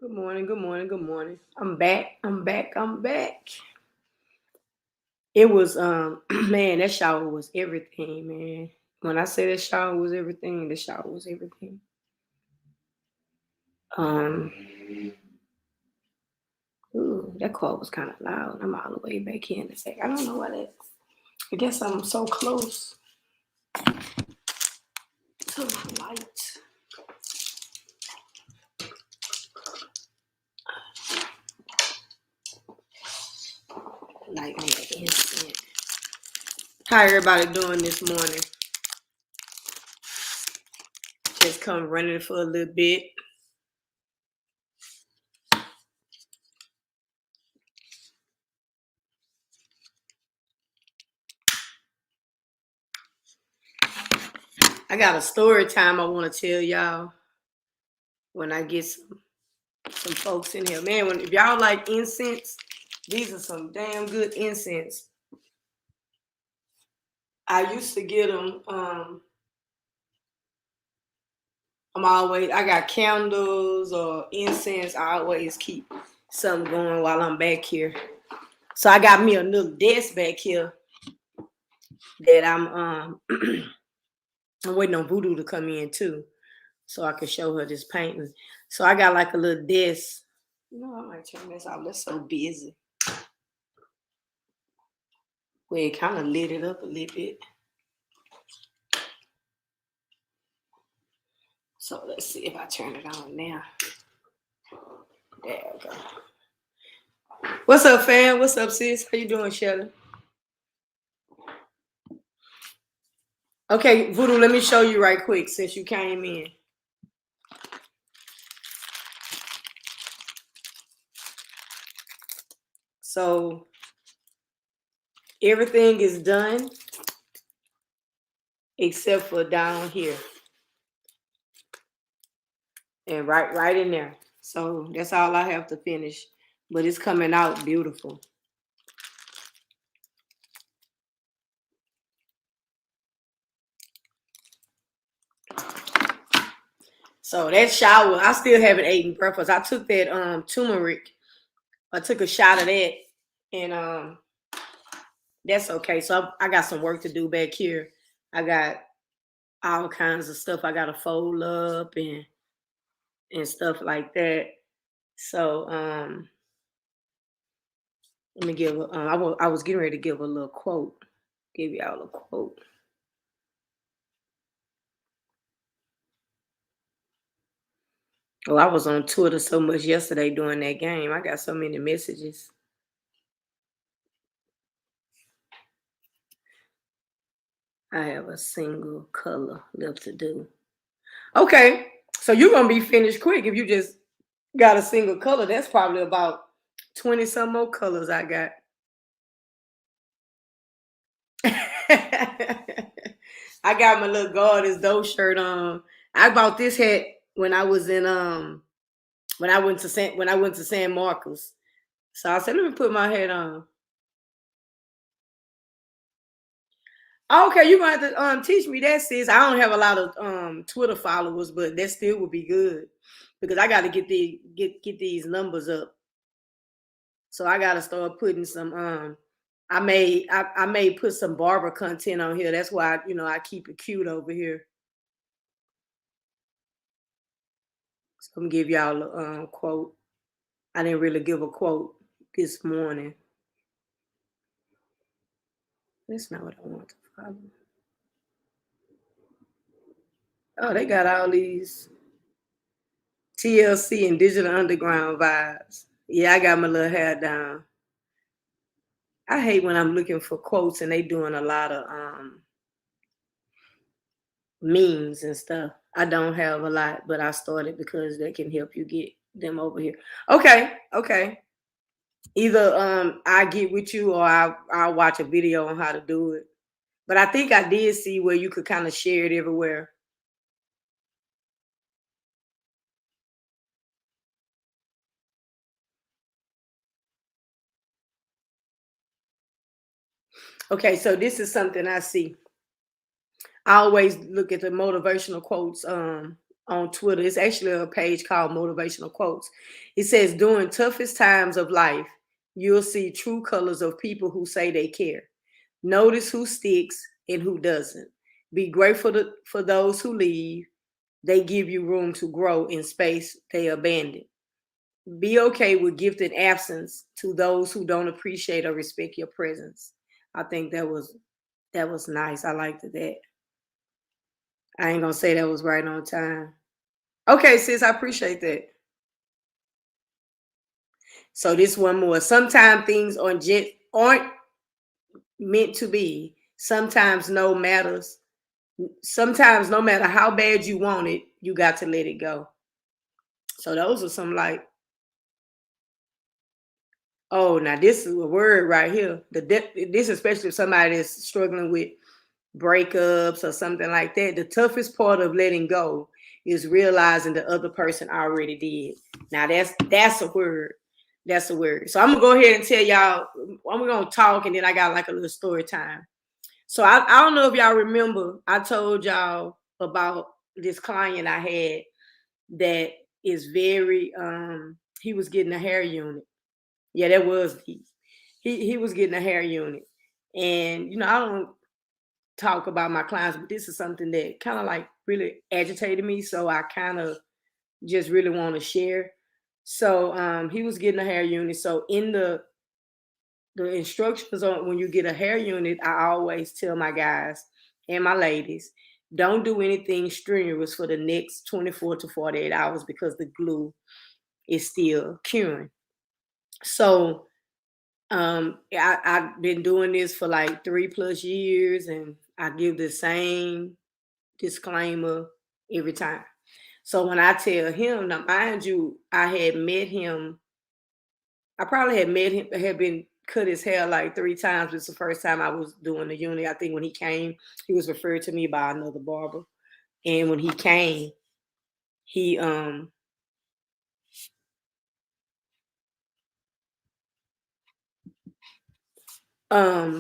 Good morning, good morning, good morning. I'm back. I'm back. I'm back. It was man, that shower was everything, man. When I say that shower was everything, the shower was everything. Um Ooh, that call was kind of loud. I'm all the way back here in a sec. I don't know why that. I guess I'm so close to the light. Light me an instant. How everybody doing this morning? Just come running for a little bit. I got a story time I want to tell y'all when I get some folks in here. Man, if y'all like incense, these are some damn good incense. I used to get them. I got candles or incense. I always keep something going while I'm back here. So I got me a little desk back here that I'm I'm waiting on Voodoo to come in too, so I can show her this painting. So I got like a little desk. I might turn this off. That's so busy. Well, it kind of lit it up a little bit. So let's see if I turn it on now. There we go. What's up, fam? What's up, sis? How you doing, Shelly? Okay, Voodoo, let me show you right quick since you came in. So everything is done except for down here. And right in there. So that's all I have to finish. But it's coming out beautiful. So that shower, I still haven't eaten breakfast. I took that turmeric. I took a shot of that, and that's okay. So I got some work to do back here. I got all kinds of stuff I gotta fold up and stuff like that. So let me give. I was getting ready to give a little quote. Give y'all a quote. Oh, I was on Twitter so much yesterday during that game. I got so many messages. I have a single color left to do. Okay, so you're gonna be finished quick if you just got a single color. That's probably about 20 some more colors I got. I got my little God is Doe shirt on. I bought this hat when I was in when I went to San Marcos. So I said, let me put my hat on. Okay, you're gonna have to teach me that, sis. I don't have a lot of Twitter followers, but that still would be good because I got to get these numbers up. So I got to start putting some. I may put some Barber content on here. That's why I keep it cute over here. So I'm gonna give y'all a quote. I didn't really give a quote this morning. That's not what I want to follow. Oh, they got all these TLC and Digital Underground vibes. Yeah, I got my little hair down. I hate when I'm looking for quotes and they doing a lot of memes and stuff. I don't have a lot, but I started because they can help you get them over here. Okay. Either I get with you or I'll watch a video on how to do it. But I think I did see where you could kind of share it everywhere. Okay, so this is something I see. I always look at the motivational quotes on Twitter. It's actually a page called Motivational Quotes. It says, during toughest times of life, you'll see true colors of people who say they care. Notice who sticks and who doesn't. Be grateful for those who leave. They give you room to grow in space they abandon. Be okay with gifted absence to those who don't appreciate or respect your presence. I think that was nice. I liked that. I ain't gonna say that was right on time. Okay, sis, I appreciate that. So this one more. Sometimes things aren't meant to be. Sometimes no matter how bad you want it, you got to let it go. So those are some like, oh, now this is a word right here. This especially if somebody is struggling with breakups or something like that. The toughest part of letting go is realizing the other person already did. Now that's a word. That's a word. So I'm gonna go ahead and tell y'all. I'm gonna talk, and then I got like a little story time. So I don't know if y'all remember. I told y'all about this client I had that is very. He was getting a hair unit. Yeah, that was he was getting a hair unit, and I don't talk about my clients, but this is something that kind of like really agitated me. So I kind of just really want to share. So he was getting a hair unit. So in the instructions on when you get a hair unit, I always tell my guys and my ladies, don't do anything strenuous for the next 24 to 48 hours because the glue is still curing. So I've been doing this for like 3+ years, and I give the same disclaimer every time. So when I tell him, now mind you, I probably had been cut his hair like 3 times. It's the first time I was doing the unit. I think when he came, he was referred to me by another barber. And when he came, he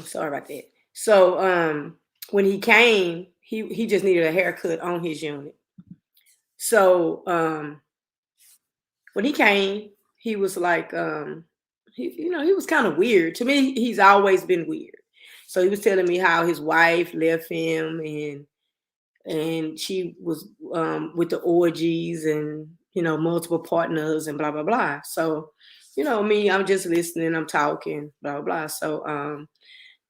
sorry about that. So when he came, he just needed a haircut on his unit. So when he came, he was like, he was kind of weird. To me, he's always been weird. So he was telling me how his wife left him, and she was with the orgies and multiple partners and blah blah blah. So me, I'm just listening, I'm talking, blah blah blah. So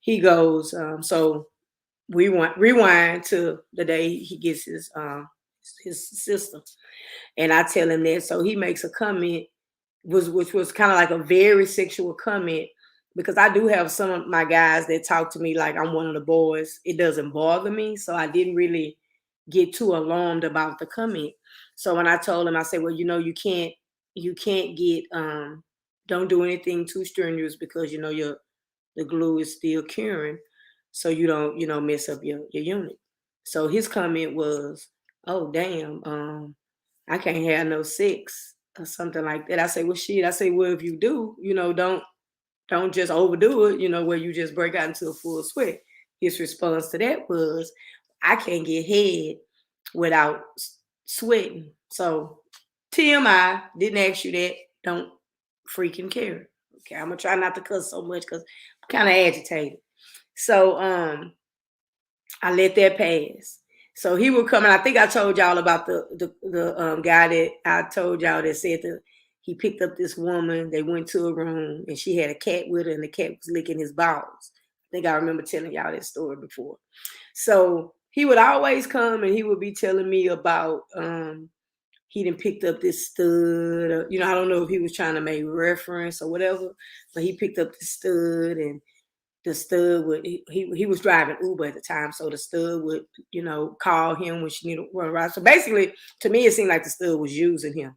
he goes, so we rewind to the day he gets his sister, and I tell him that. So he makes a comment, which was kind of like a very sexual comment, because I do have some of my guys that talk to me like I'm one of the boys. It doesn't bother me, so I didn't really get too alarmed about the comment. So when I told him, I said, well, you can't get don't do anything too strenuous because the glue is still curing, so you don't mess up your unit. So his comment was, oh damn, I can't have no sex or something like that. I say, well, shit. I say, well, if you do, don't just overdo it, where you just break out into a full sweat. His response to that was, I can't get head without sweating. So TMI, didn't ask you that. Don't freaking care. Okay, I'm gonna try not to cuss so much because I'm kind of agitated. So I let that pass. So he would come, and I think I told y'all about the guy that I told y'all that said that he picked up this woman. They went to a room, and she had a cat with her, and the cat was licking his balls. I think I remember telling y'all that story before. So he would always come, and he would be telling me about he done picked up this stud. Or, I don't know if he was trying to make reference or whatever, but he picked up the stud, and the stud would he was driving Uber at the time, so the stud would call him when she needed to run around. So basically, to me, it seemed like the stud was using him.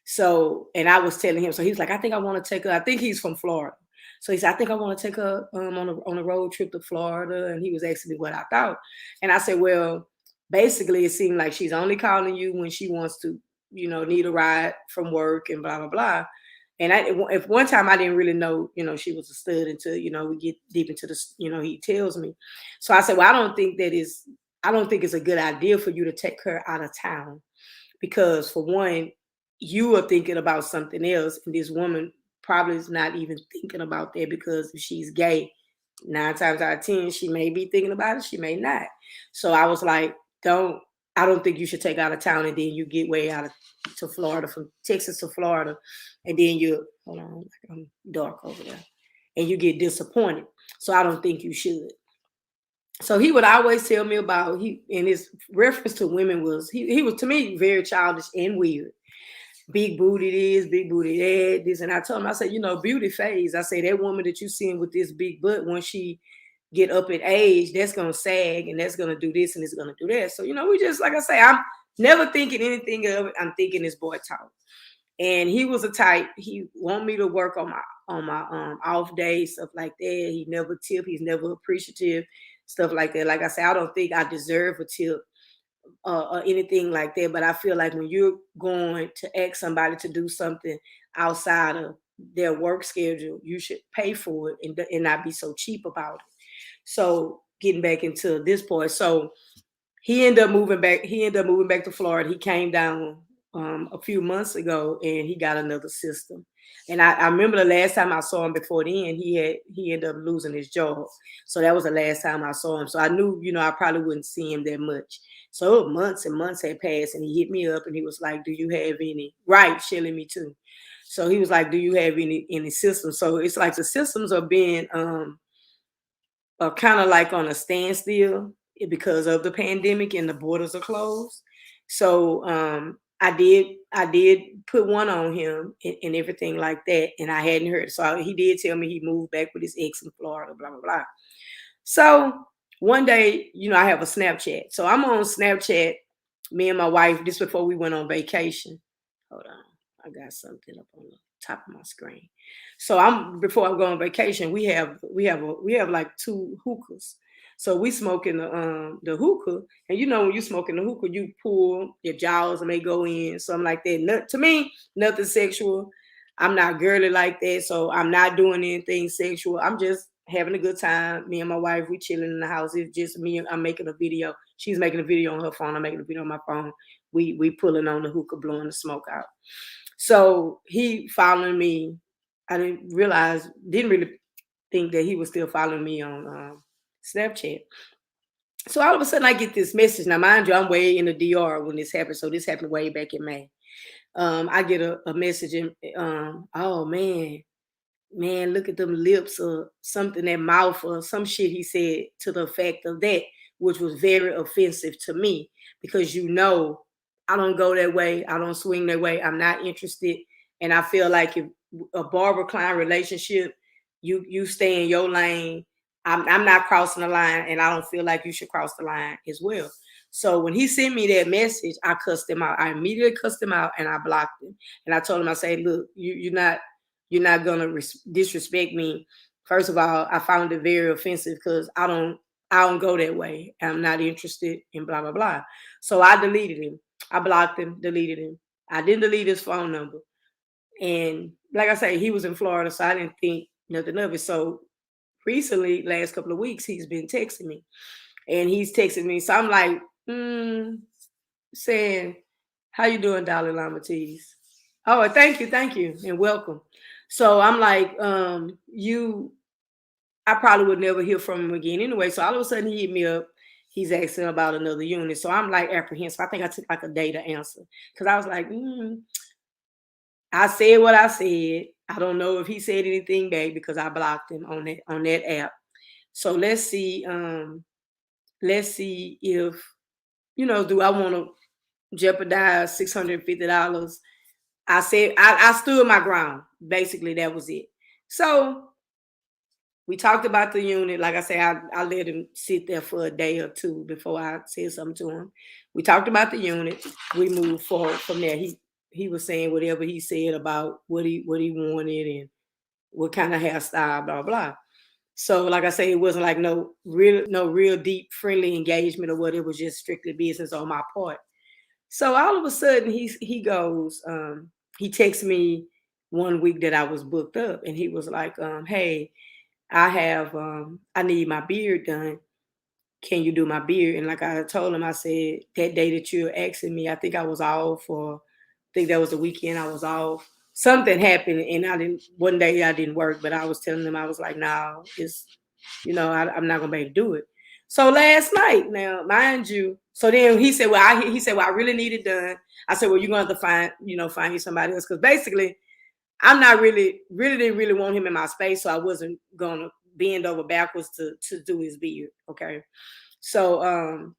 So, and I was telling him, so he's like, I think I want to take her. I think he's from Florida, so he said, I think I want to take her on a road trip to Florida, and he was asking me what I thought, and I said, well, basically, it seemed like she's only calling you when she wants to, need a ride from work and blah blah blah. And if one time I didn't really know, she was a stud until, we get deep into the, he tells me. So I said, well, I don't think it's a good idea for you to take her out of town. because for one, you are thinking about something else, and this woman probably is not even thinking about that, because if she's gay, 9 times out of 10, she may be thinking about it, she may not. So I was like, I don't think you should take out of town and then you get way out of to Florida, from Texas to Florida, and then you hold on, I'm dark over there, and you get disappointed. So I don't think you should. So he would always tell me about, and his reference to women was, he was to me very childish and weird. Big booty this, big booty that, this. And I told him, I said, beauty phase. I say that woman that you seeing with this big butt, once she get up in age, that's gonna sag and that's gonna do this and it's gonna do that. So, we just, like I say, I'm never thinking anything of it. I'm thinking this boy talk. And he was a type, he want me to work on my off days, stuff like that. He never tip, he's never appreciative, stuff like that. Like I say, I don't think I deserve a tip or anything like that. But I feel like when you're going to ask somebody to do something outside of their work schedule, you should pay for it and not be so cheap about it. So getting back into this point, so he ended up moving back. He ended up moving back to Florida. He came down a few months ago, and he got another system. And I remember the last time I saw him before then, he ended up losing his job. So that was the last time I saw him. So I knew, I probably wouldn't see him that much. So months and months had passed, and he hit me up and he was like, "Do you have any?" Right, Shelly, me too. So he was like, "Do you have any systems?" So it's like the systems are being kind of like on a standstill because of the pandemic and the borders are closed. So I did put one on him and everything like that, and I hadn't heard. So he did tell me he moved back with his ex in Florida, blah blah blah. So one day, I have a Snapchat. So I'm on Snapchat, me and my wife, this before we went on vacation. Hold on, I got something up on the top of my screen. So before I go on vacation, we have like two hookahs. So we smoking the hookah, and when you smoking the hookah, you pull your jaws and they go in, something like that. To me, nothing sexual. I'm not girly like that, so I'm not doing anything sexual. I'm just having a good time. Me and my wife, we chilling in the house. It's just me. I'm making a video. She's making a video on her phone. I'm making a video on my phone. We pulling on the hookah, blowing the smoke out. So he following me. I didn't really think that he was still following me on Snapchat. So all of a sudden I get this message. Now, mind you, I'm way in the DR when this happened. So this happened way back in May. I get a message and oh man, look at them lips or something, that mouth or some shit he said to the effect of that, which was very offensive to me because I don't go that way. I don't swing that way. I'm not interested. And I feel like if a barber client relationship, you stay in your lane. I'm not crossing the line, and I don't feel like you should cross the line as well. So when he sent me that message, I cussed him out. I immediately cussed him out and I blocked him. And I told him, I said, look, you're not gonna disrespect me. First of all, I found it very offensive because I don't go that way. I'm not interested in blah blah blah. So I deleted him. I blocked him, deleted him. I didn't delete his phone number. And like I say, he was in Florida, so I didn't think nothing of it. So recently, last couple of weeks, he's been texting me. And he's texting me. So I'm like, saying, "How you doing, Dolly Lama Tees?" Oh, thank you, and welcome. So I'm like, I probably would never hear from him again anyway. So all of a sudden he hit me up. He's asking about another unit. So I'm like apprehensive. I think I took like a day to answer because I was like, I said what I said. I don't know if he said anything back because I blocked him on that app. So let's see if do I want to jeopardize $650? I said I stood my ground. Basically, that was it. So we talked about the unit. Like I said, I let him sit there for a day or two before I said something to him. We talked about the unit. We moved forward from there. He was saying whatever he said about what he wanted and what kind of hairstyle, blah blah. So like I say, it wasn't like no real deep friendly engagement or what. It was just strictly business on my part. So all of a sudden he goes, he texts me one week that I was booked up, and he was like, hey, I need my beard done. can you do my beard? And like I told him, I said, that day that you're asking me, I think I was off, or I think that was the weekend I was off. Something happened and one day I didn't work, but I was telling them, I was like, no, it's, I'm not gonna be able to do it. So last night, now, mind you, so then he said, well, I really need it done. I said, well, you're gonna have to find you somebody else. Cause basically I'm not really didn't really want him in my space. So I wasn't gonna bend over backwards to do his beard. Okay. So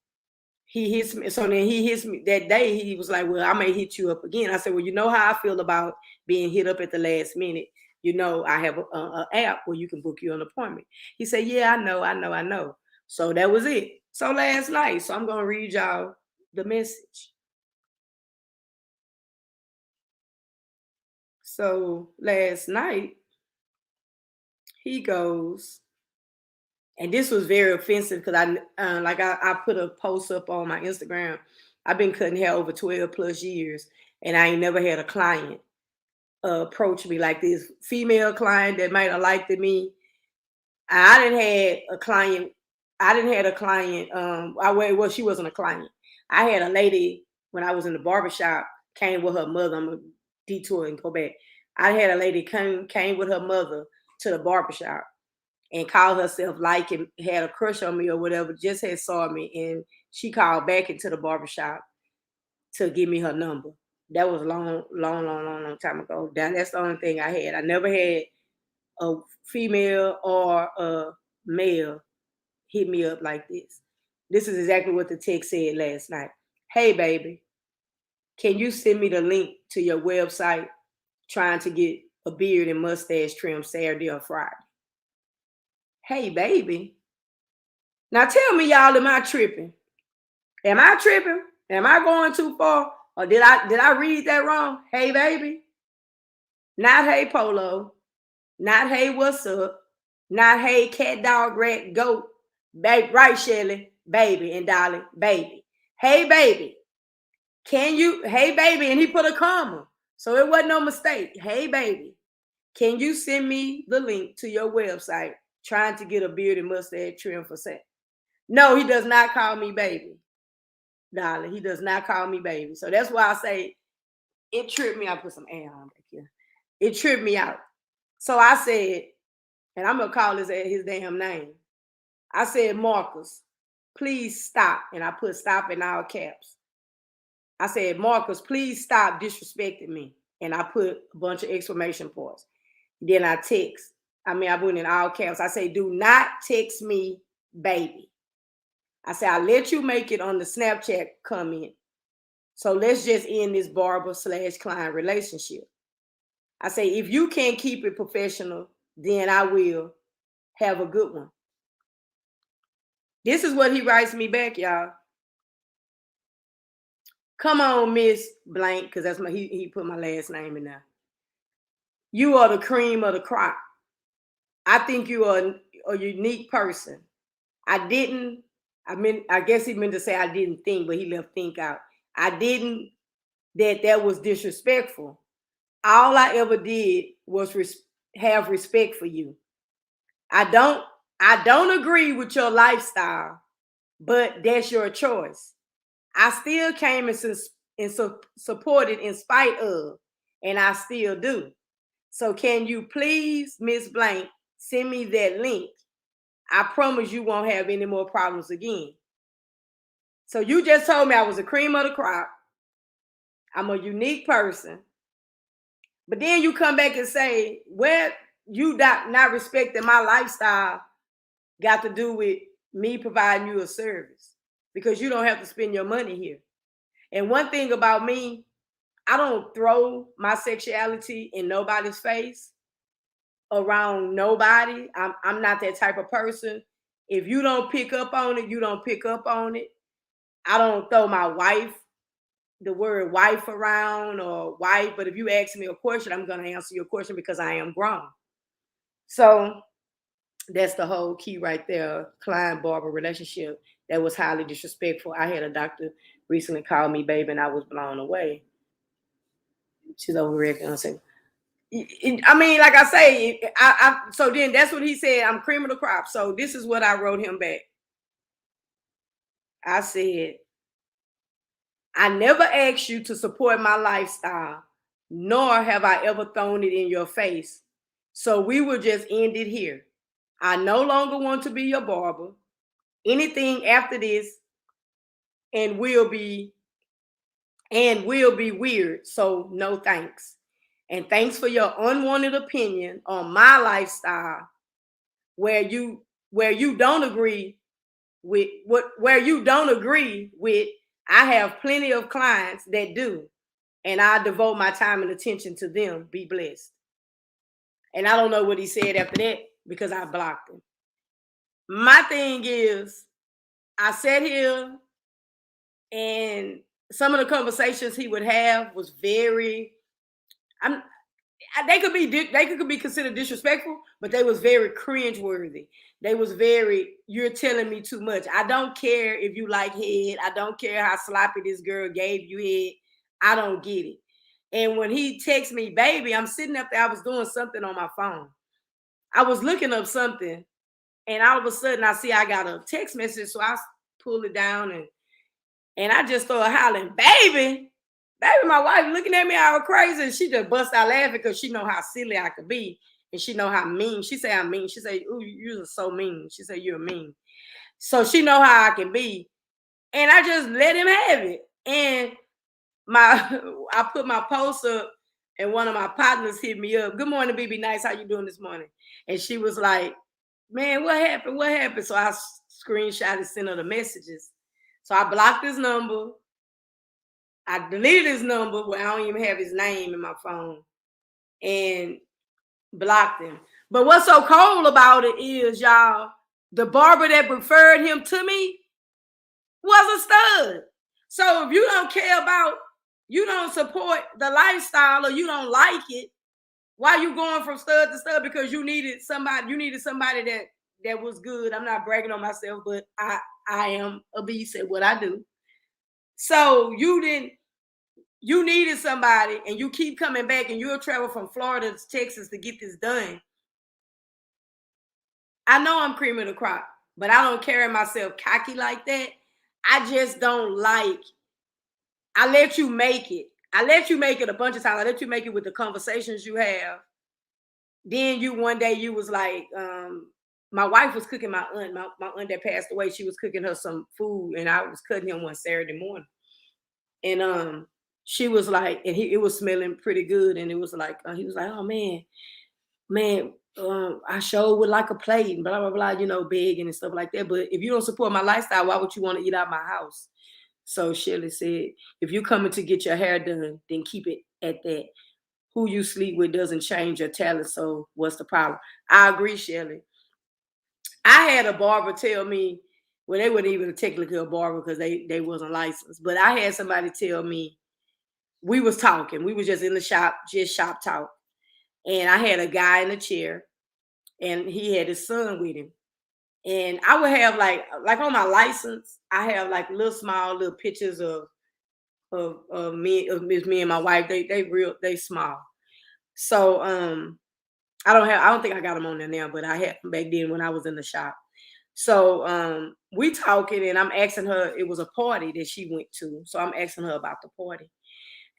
he hits me. So then he hits me that day. He was like, well, I may hit you up again. I said, well, you know how I feel about being hit up at the last minute. I have a app where you can book you an appointment. He said, yeah, I know. So that was it. So last night, so I'm going to read y'all the message. So last night, he goes, and this was very offensive because I put a post up on my Instagram. I've been cutting hair over 12 plus years, and I ain't never had a client approach me like this. Female client that might have liked me. I didn't had a client. Well, she wasn't a client. I had a lady when I was in the barbershop came with her mother. I'm gonna detour and go back. I had a lady came with her mother to the barbershop and called herself like and had a crush on me or whatever, just had saw me, and she called back into the barbershop to give me her number. That was long time ago. That's the only thing I had. I never had a female or a male hit me up like this. This is exactly what the text said last night. Hey, baby, can you send me the link to your website trying to get a beard and mustache trim Saturday or Friday? Hey, baby. Now tell me, y'all, am I tripping? Am I tripping? Am I going too far? Or did I read that wrong? Hey, baby. Not hey, Polo. Not hey, what's up? Not hey, cat, dog, rat, goat. Babe, right, Shelly? Baby and darling, baby. Hey, baby. Hey, baby. And he put a comma. So it wasn't no mistake. Hey, baby. Can you send me the link to your website trying to get a beard and mustache trim for sale? No, he does not call me baby. Darling, he does not call me baby. So that's why I say it tripped me out. Put some air on back here. It tripped me out. So I said, and I'm gonna call his damn name. I said, Marcus, please stop. And I put stop in all caps. I said, Marcus, please stop disrespecting me. And I put a bunch of exclamation points. Then I put in all caps. I say, do not text me baby. I say, I'll let you make it on the Snapchat comment. So let's just end this barber/client relationship. I say, if you can't keep it professional, then I will. Have a good one. This is what he writes me back, y'all. Come on, Miss Blank, because that's he put my last name in there. You are the cream of the crop. I think you are a unique person. I guess he meant to say I didn't think, but he left think out. I didn't, that was disrespectful. All I ever did was have respect for you. I don't agree with your lifestyle, but that's your choice. I still came and supported in spite of, and I still do. So can you please, Miss Blank, send me that link? I promise you won't have any more problems again. So you just told me I was a cream of the crop. I'm a unique person. But then you come back and say, well, you not respecting my lifestyle got to do with me providing you a service, because you don't have to spend your money here. And one thing about me, I don't throw my sexuality in nobody's face around nobody. I'm not that type of person. If you don't pick up on it, you don't pick up on it. I don't throw the word wife around or wife, but if you ask me a question, I'm going to answer your question because I am grown. So that's the whole key right there. Client barber relationship that was highly disrespectful. I had a doctor recently call me baby and I was blown away. She's overreacting. I mean, like I say, so then that's what he said. I'm cream of the crop. So this is what I wrote him back. I said, I never asked you to support my lifestyle, nor have I ever thrown it in your face. So we will just end it here. I no longer want to be your barber. Anything after this and will be weird. So no thanks. And thanks for your unwanted opinion on my lifestyle where you don't agree with where you don't agree with. I have plenty of clients that do, and I devote my time and attention to them. Be blessed. And I don't know what he said after that because I blocked him. My thing is, I sat here and some of the conversations he would have was very, I'm they could be considered disrespectful, but they was very cringeworthy. They was very, you're telling me too much. I don't care if you like head. I don't care how sloppy this girl gave you head. I don't get it. And when he texts me, baby, I'm sitting up there. I was doing something on my phone. I was looking up something, and all of a sudden I see I got a text message. So I pull it down and I just started hollering, baby. Baby, my wife looking at me all crazy, and she just bust out laughing because she know how silly I could be, and she know how mean. She say I'm mean. She say, "Ooh, you're so mean." She say you're mean. So she know how I can be, and I just let him have it. And I put my post up, and one of my partners hit me up. Good morning, BB Nice. How you doing this morning? And she was like, "Man, what happened? What happened?" So I screenshot and sent her the messages. So I blocked his number. I deleted his number where I don't even have his name in my phone and blocked him. But what's so cold about it is, y'all, the barber that referred him to me was a stud. So if you don't care about, you don't support the lifestyle or you don't like it, why you going from stud to stud? Because you needed somebody that was good. I'm not bragging on myself, but I am a beast at what I do. So you needed somebody and you keep coming back and you'll travel from Florida to Texas to get this done. I know I'm cream of the crop, but I don't carry myself cocky like that. I just don't like, I let you make it. I let you make it a bunch of times. I let you make it with the conversations you have. Then one day you was like, my wife was cooking my aunt that passed away. She was cooking her some food and I was cutting him one Saturday morning. And she was like, and it was smelling pretty good. And it was like, he was like, oh man, I sure would like a plate and blah, blah, blah, begging and stuff like that. But if you don't support my lifestyle, why would you want to eat out my house? So Shirley said, if you're coming to get your hair done, then keep it at that. Who you sleep with doesn't change your talent. So what's the problem? I agree, Shirley. I had a barber tell me, well, they weren't even technically a barber because they wasn't licensed. But I had somebody tell me, we was talking. We was just in the shop, just shop talk. And I had a guy in a chair and he had his son with him. And I would have like on my license, I have like small little pictures of me and my wife. They small. So I don't think I got them on there now, but I had them back then when I was in the shop. So we talking and I'm asking her, it was a party that she went to. So I'm asking her about the party.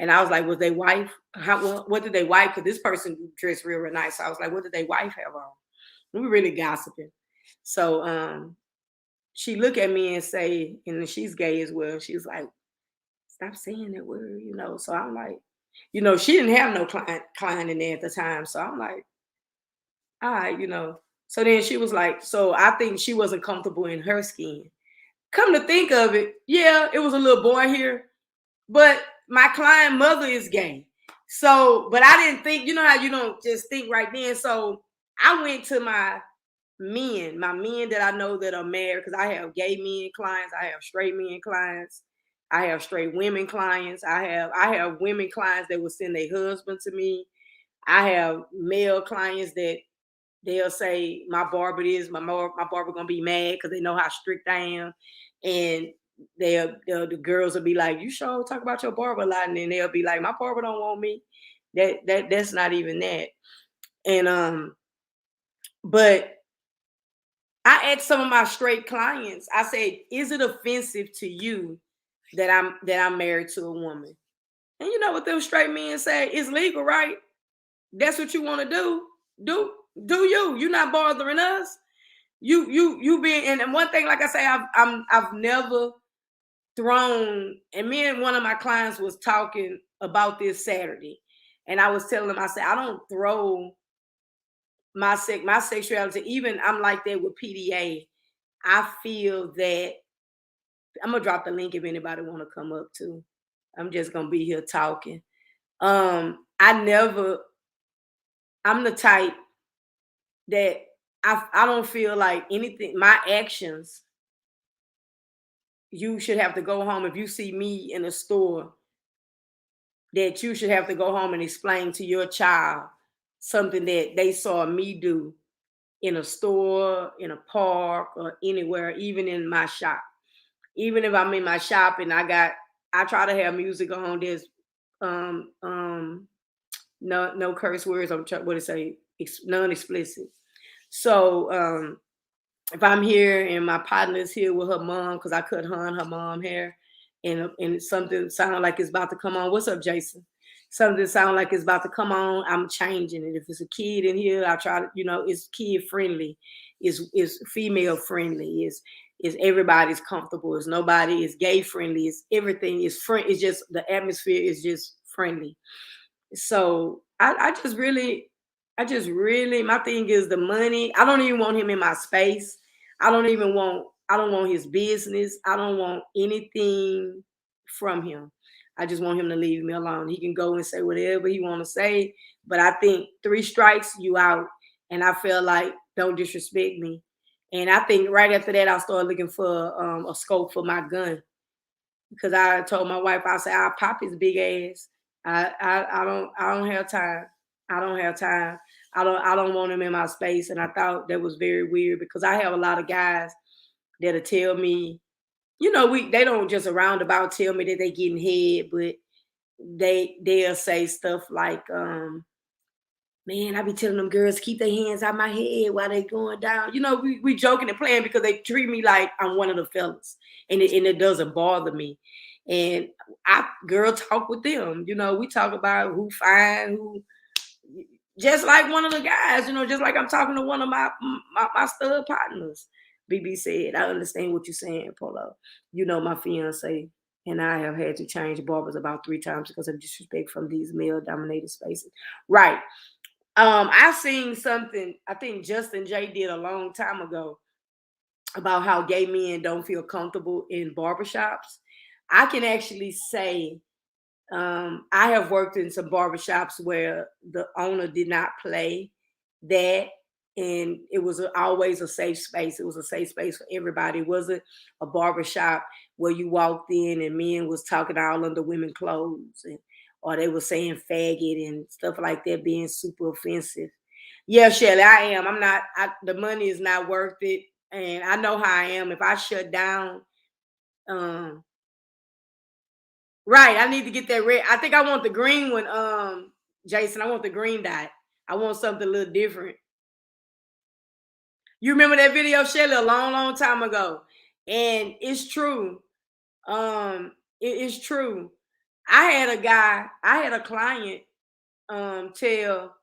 And I was like, was they wife? What did they wife? Because this person dressed real nice. So I was like, what did they wife have on? We were really gossiping. So she looked at me and say, and she's gay as well. She was like, stop saying that word. So I'm like, she didn't have no client in there at the time. So I'm like, all right. So then she was like, so I think she wasn't comfortable in her skin. Come to think of it, yeah, it was a little boy here, but my client mother is gay. So, but I didn't think, how you don't just think right then. So I went to my men that I know that are married, because I have gay men clients, I have straight men clients, I have straight women clients, I have women clients that will send their husband to me. I have male clients that they'll say my barber gonna be mad because they know how strict I am, and the girls will be like, you sure talk about your barber a lot, and then they'll be like, my barber don't want me. That's not even that. And but I asked some of my straight clients, I said, is it offensive to you that I'm married to a woman? And you know what those straight men say? It's legal, right? That's what you want to do. Do you? You're not bothering us. You being, and one thing, like I say, I've never thrown, and me and one of my clients was talking about this Saturday. And I was telling him, I said, I don't throw my sexuality, even I'm like that with PDA. I feel that I'm gonna drop the link if anybody want to come up too. I'm just gonna be here talking. I never, I'm the type that I don't feel like anything, my actions, you should have to go home. If you see me in a store, that you should have to go home and explain to your child something that they saw me do in a store, in a park, or anywhere, even in my shop. Even if I'm in my shop and I try to have music on. There's um um no curse words. I'm trying, what to say, non-explicit. So if I'm here and my partner's here with her mom, because I cut her and her mom hair, and something sound like it's about to come on. What's up, Jason? Something sound like it's about to come on, I'm changing it. If it's a kid in here, I try to, it's kid friendly, is female friendly, is everybody's comfortable, is nobody is gay friendly, is everything is friend. It's just the atmosphere is just friendly. So I just really, my thing is the money. I don't even want him in my space. I don't want his business. I don't want anything from him. I just want him to leave me alone. He can go and say whatever he want to say, but I think 3 strikes, you out. And I feel like, don't disrespect me. And I think right after that, I started looking for a scope for my gun, because I told my wife, I said, I'll pop his big ass. I don't have time. I don't have time. I don't want him in my space. And I thought that was very weird, because I have a lot of guys that'll tell me, they don't just around about tell me that they getting head, but they'll say stuff like, man, I be telling them girls keep their hands out my head while they going down. We joking and playing, because they treat me like I'm one of the fellas, and it doesn't bother me. And I girl talk with them. We talk about who fine, who, just like one of the guys. Just like I'm talking to one of my stud partners. BB said, I understand what you're saying, Polo. My fiance and I have had to change barbers about 3 times because of disrespect from these male dominated spaces. Right. I seen something, I think Justin J did a long time ago, about how gay men don't feel comfortable in barbershops. I can actually say, I have worked in some barbershops where the owner did not play that, and it was always a safe space. It was a safe space for everybody. It wasn't a barbershop where you walked in and men was talking all under women clothes, or they were saying faggot and stuff like that, being super offensive. Yeah, Shelly, I am. I'm not. The money is not worth it, and I know how I am. If I shut down, um, right, I need to get that red. I think I want the green one, Jason. I want the green dot. I want something a little different. You remember that video, Shelly, a long, long time ago, and it's true. It is true. I had a client tell.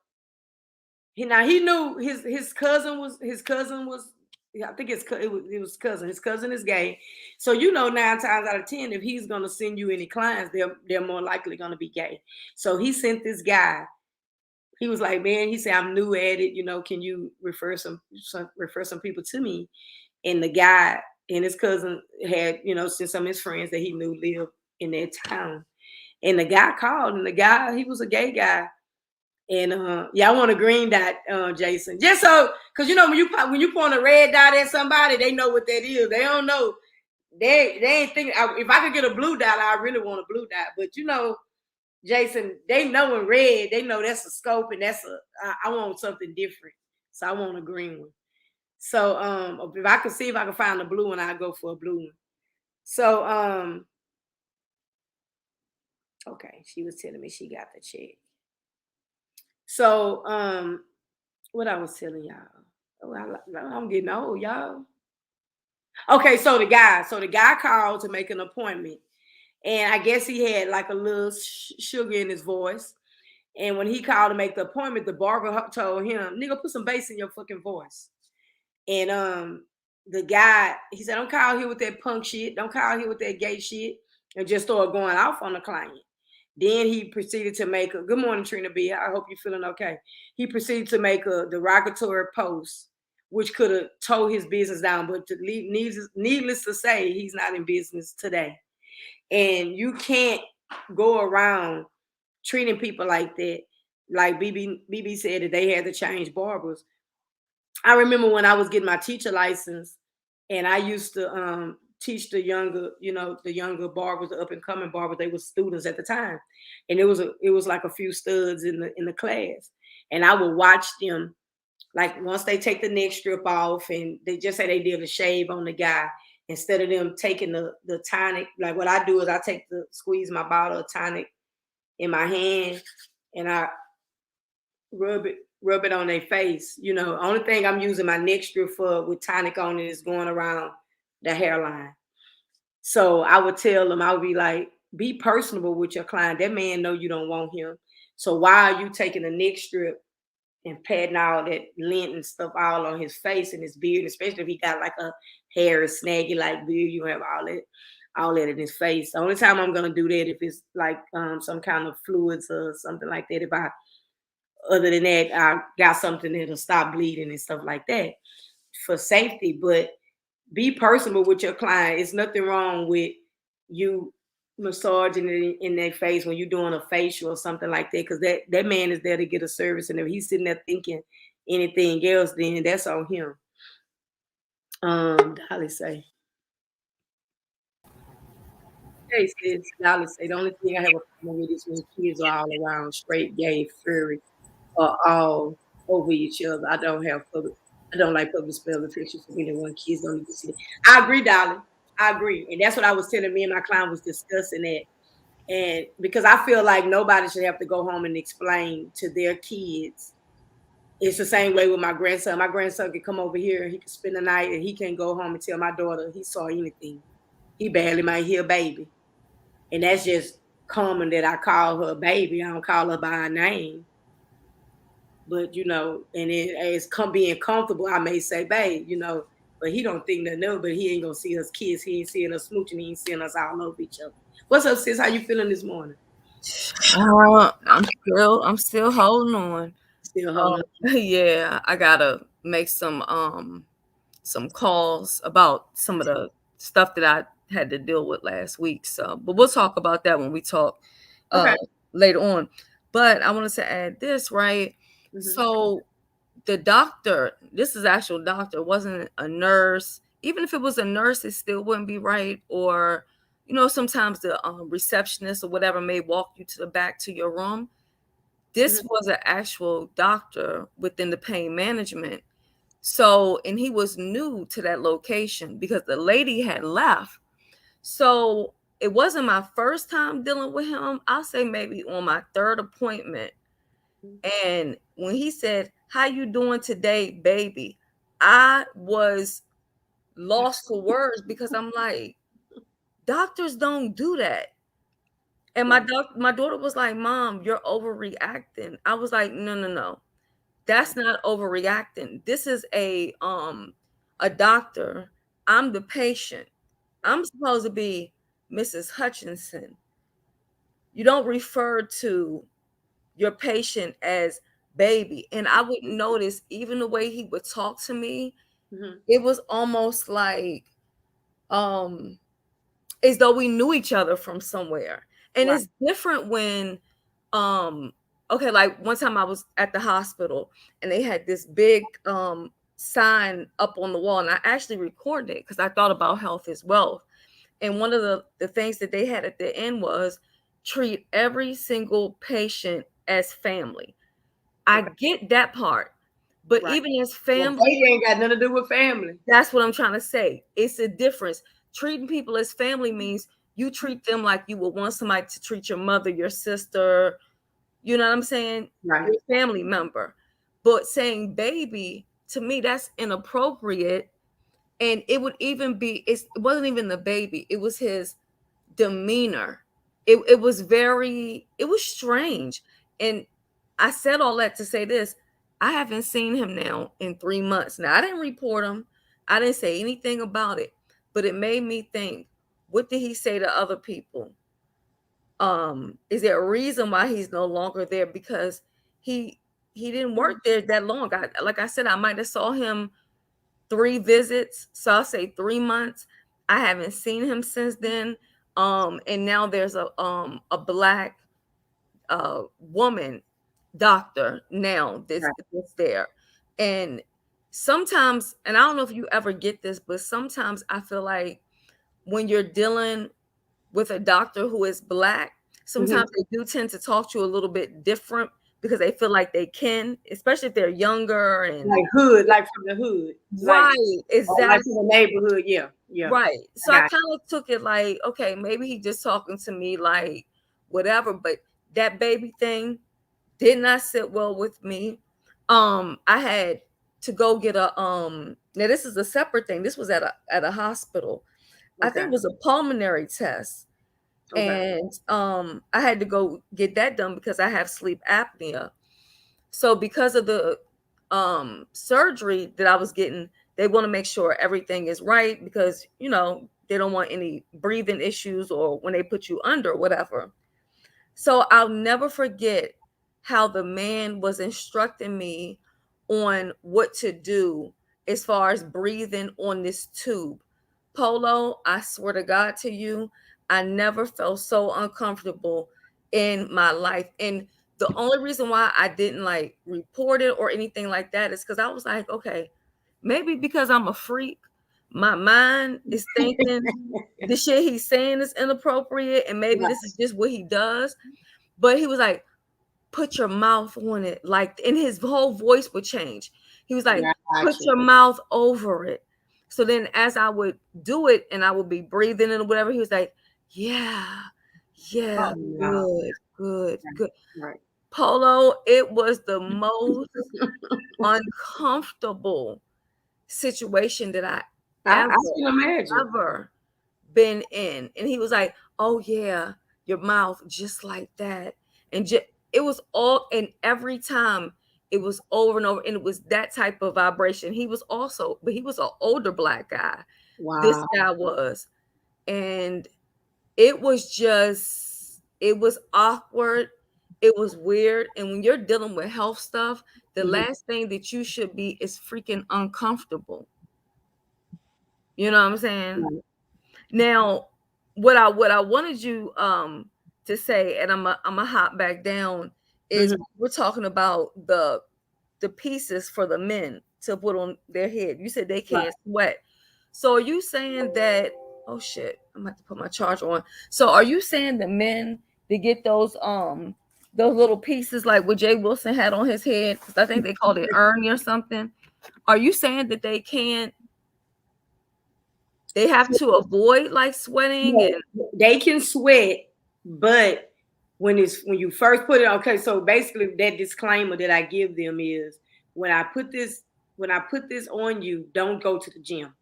He knew his cousin was, I think it was cousin. His cousin is gay, so 9 times out of 10, if he's gonna send you any clients, they're more likely gonna be gay. So he sent this guy. He was like, man, he said, I'm new at it. Can you refer some people to me? And the guy and his cousin had sent some of his friends that he knew lived in that town. And the guy called, and the guy, he was a gay guy. And yeah, I want a green dot, Jason. Just so, because when you point a red dot at somebody, they know what that is. They don't know. They ain't thinking. If I could get a blue dot, I really want a blue dot. But Jason, they know in red, they know that's a scope, and I want something different. So I want a green one. So if I could see if I can find a blue one, I'd go for a blue one. So okay, she was telling me she got the check. So what I was telling y'all. I'm getting old, y'all. Okay, so the guy called to make an appointment, and I guess he had like a little sugar in his voice. And when he called to make the appointment, the barber told him, "Nigga, put some bass in your fucking voice." And the guy, he said, "Don't call here with that punk shit. Don't call here with that gay shit," and just started going off on the client. Then he proceeded to make a good morning, Trina B. I hope you're feeling okay. He proceeded to make a derogatory post, which could have towed his business down, but needless to say, he's not in business today. And you can't go around treating people like that. Like BB said that they had to change barbers. I remember when I was getting my teacher license, and I used to teach the younger barbers, the up and coming barbers. They were students at the time, and it was like a few studs in the class, and I would watch them. Like once they take the neck strip off, and they just say they did a shave on the guy, instead of them taking the tonic, like what I do is I squeeze my bottle of tonic in my hand, and I rub it on their face. Only thing I'm using my neck strip for with tonic on it is going around the hairline. So I would tell them, I would be like, be personable with your client. That man know you don't want him. So why are you taking a neck strip and patting all that lint and stuff all on his face and his beard, especially if he got like a hair snaggy like beard, you have all that in his face. The only time I'm gonna do that if it's like some kind of fluids or something like that. Other than that, I got something that'll stop bleeding and stuff like that for safety. But be personable with your client. It's nothing wrong with you massaging it in their face when you're doing a facial or something like that, because that man is there to get a service, and if he's sitting there thinking anything else, then that's on him. Dolly say, hey sis, Dolly say, the only thing I have a problem with is when kids are all around, straight, gay, furry, or all over each other. I don't like public spelling pictures for anyone. Kids don't need to see it. I agree, Dolly. I agree. And that's what I was telling me and my client was discussing that. And because I feel like nobody should have to go home and explain to their kids. It's the same way with my grandson. My grandson can come over here and he can spend the night, and he can't go home and tell my daughter he saw anything. He barely might hear baby. And that's just common that I call her baby. I don't call her by her name. But and as being comfortable, I may say, babe, but he don't think nothing of, but he ain't gonna see us kids. He ain't seeing us smooching. He ain't seeing us all over each other. What's up, sis? How you feeling this morning? I'm still holding on. Still holding on. Yeah, I gotta make some calls about some of the stuff that I had to deal with last week. So, but we'll talk about that when we talk later on. But I wanted to add this, right? Mm-hmm. So the doctor, this is actual doctor, wasn't a nurse. Even if it was a nurse, it still wouldn't be right. Or, sometimes the receptionist or whatever may walk you to the back to your room. This was an actual doctor within the pain management. So, and he was new to that location because the lady had left. So it wasn't my first time dealing with him. I'll say maybe on my third appointment. And when he said, "How you doing today, baby?" I was lost for words because I'm like, doctors don't do that. And my daughter was like, "Mom, you're overreacting." I was like, no. That's not overreacting. This is a doctor. I'm the patient. I'm supposed to be Mrs. Hutchinson. You don't refer to your patient as baby. And I would notice even the way he would talk to me, it was almost like as though we knew each other from somewhere. And it's different when okay, like one time I was at the hospital and they had this big sign up on the wall, and I actually recorded it because I thought about health is wealth. And one of the things that they had at the end was treat every single patient as family. I get that part. But even as family, baby ain't got nothing to do with family. That's what I'm trying to say. It's a difference. Treating people as family means you treat them like you would want somebody to treat your mother, your sister, you know what I'm saying? Right. Your family member. But saying baby, to me, that's inappropriate. And it would even be, it wasn't even the baby, it was his demeanor. It was very, it was strange. And I said all that to say this. I haven't seen him now in 3 months. Now, I didn't report him. I didn't say anything about it, but it made me think, what did he say to other people? Is there a reason why he's no longer there? Because he he didn't work there that long. Like I said, I might have saw him 3 visits, so I'll say 3 months. I haven't seen him since then. And now there's a black woman doctor now that's there. And sometimes, and I don't know if you ever get this, but sometimes I feel like when you're dealing with a doctor who is black, sometimes they do tend to talk to you a little bit different because they feel like they can, especially if they're younger and like hood, like from the hood, right, exactly, like from the neighborhood, yeah, right. So I kind of took it like, okay, maybe he just talking to me like whatever, but that baby thing did not sit well with me. I had to go get a now this is a separate thing. This was at a hospital. I think it was a pulmonary test. And I had to go get that done because I have sleep apnea. So because of the surgery that I was getting, they want to make sure everything is right because they don't want any breathing issues or when they put you under or whatever. So I'll never forget how the man was instructing me on what to do as far as breathing on this tube. Polo, I swear to God to you, I never felt so uncomfortable in my life. And the only reason why I didn't like report it or anything like that is because I was like, okay, maybe because I'm a freak, my mind is thinking the shit he's saying is inappropriate, and maybe this is just what he does. But he was like, put your mouth on it, like, and his whole voice would change. He was like, put your mouth over it. So then as I would do it and I would be breathing and whatever, he was like, yeah, good. Right. Polo, it was the most uncomfortable situation that I I can imagine. ever been in. And he was like, oh yeah, your mouth just like that. And it was all, and every time it was over and over, and it was that type of vibration. He was an older black guy. Wow. This guy was. And it was awkward. It was weird. And when you're dealing with health stuff, the last thing that you should be is freaking uncomfortable. You know what I'm saying? Right. Now, what I wanted you to say, and I'm a hop back down, is we're talking about the pieces for the men to put on their head. You said they can't sweat. So are you saying that, oh shit, I'm gonna have to put my charger on. So are you saying the men to get those little pieces like what Jay Wilson had on his head? Because I think they called it Ernie or something. Are you saying that they have to avoid like sweating? No, and they can sweat, but when you first put it, okay, so basically that disclaimer that I give them is when I put this on you, don't go to the gym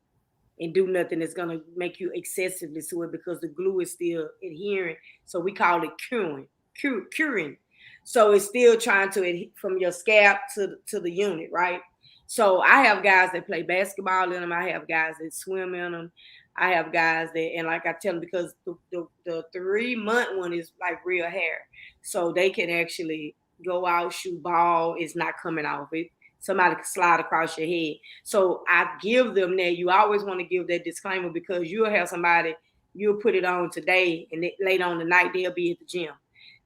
and do nothing that's gonna make you excessively sweat because the glue is still adhering. So we call it curing. So it's still trying to from your scalp to the unit, right? So I have guys that play basketball in them. I have guys that swim in them. I have guys that, and like I tell them, because the 3-month one is like real hair, so they can actually go out, shoot ball. It's not coming off. Somebody can slide across your head. So I give them that. You always want to give that disclaimer because you'll have somebody, you'll put it on today and later on the night they'll be at the gym.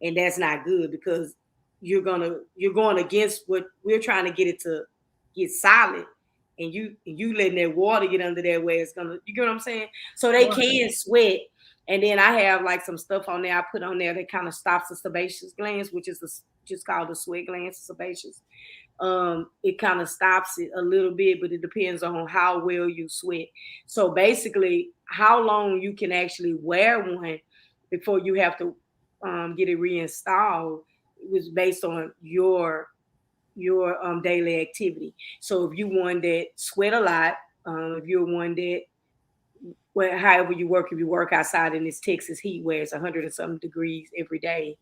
And that's not good because you're going against what we're trying to get it to get solid. And you letting that water get under there where it's gonna, you get what I'm saying? So they can sweat. And then I have like some stuff on there I put on there that kind of stops the sebaceous glands, which is just called the sweat glands, sebaceous. It kind of stops it a little bit, but it depends on how well you sweat. So basically, how long you can actually wear one before you have to get it reinstalled was based on your daily activity. So if you one that sweat a lot, if you're one that, well, however you work, if you work outside in this Texas heat where it's 100 and something degrees every day,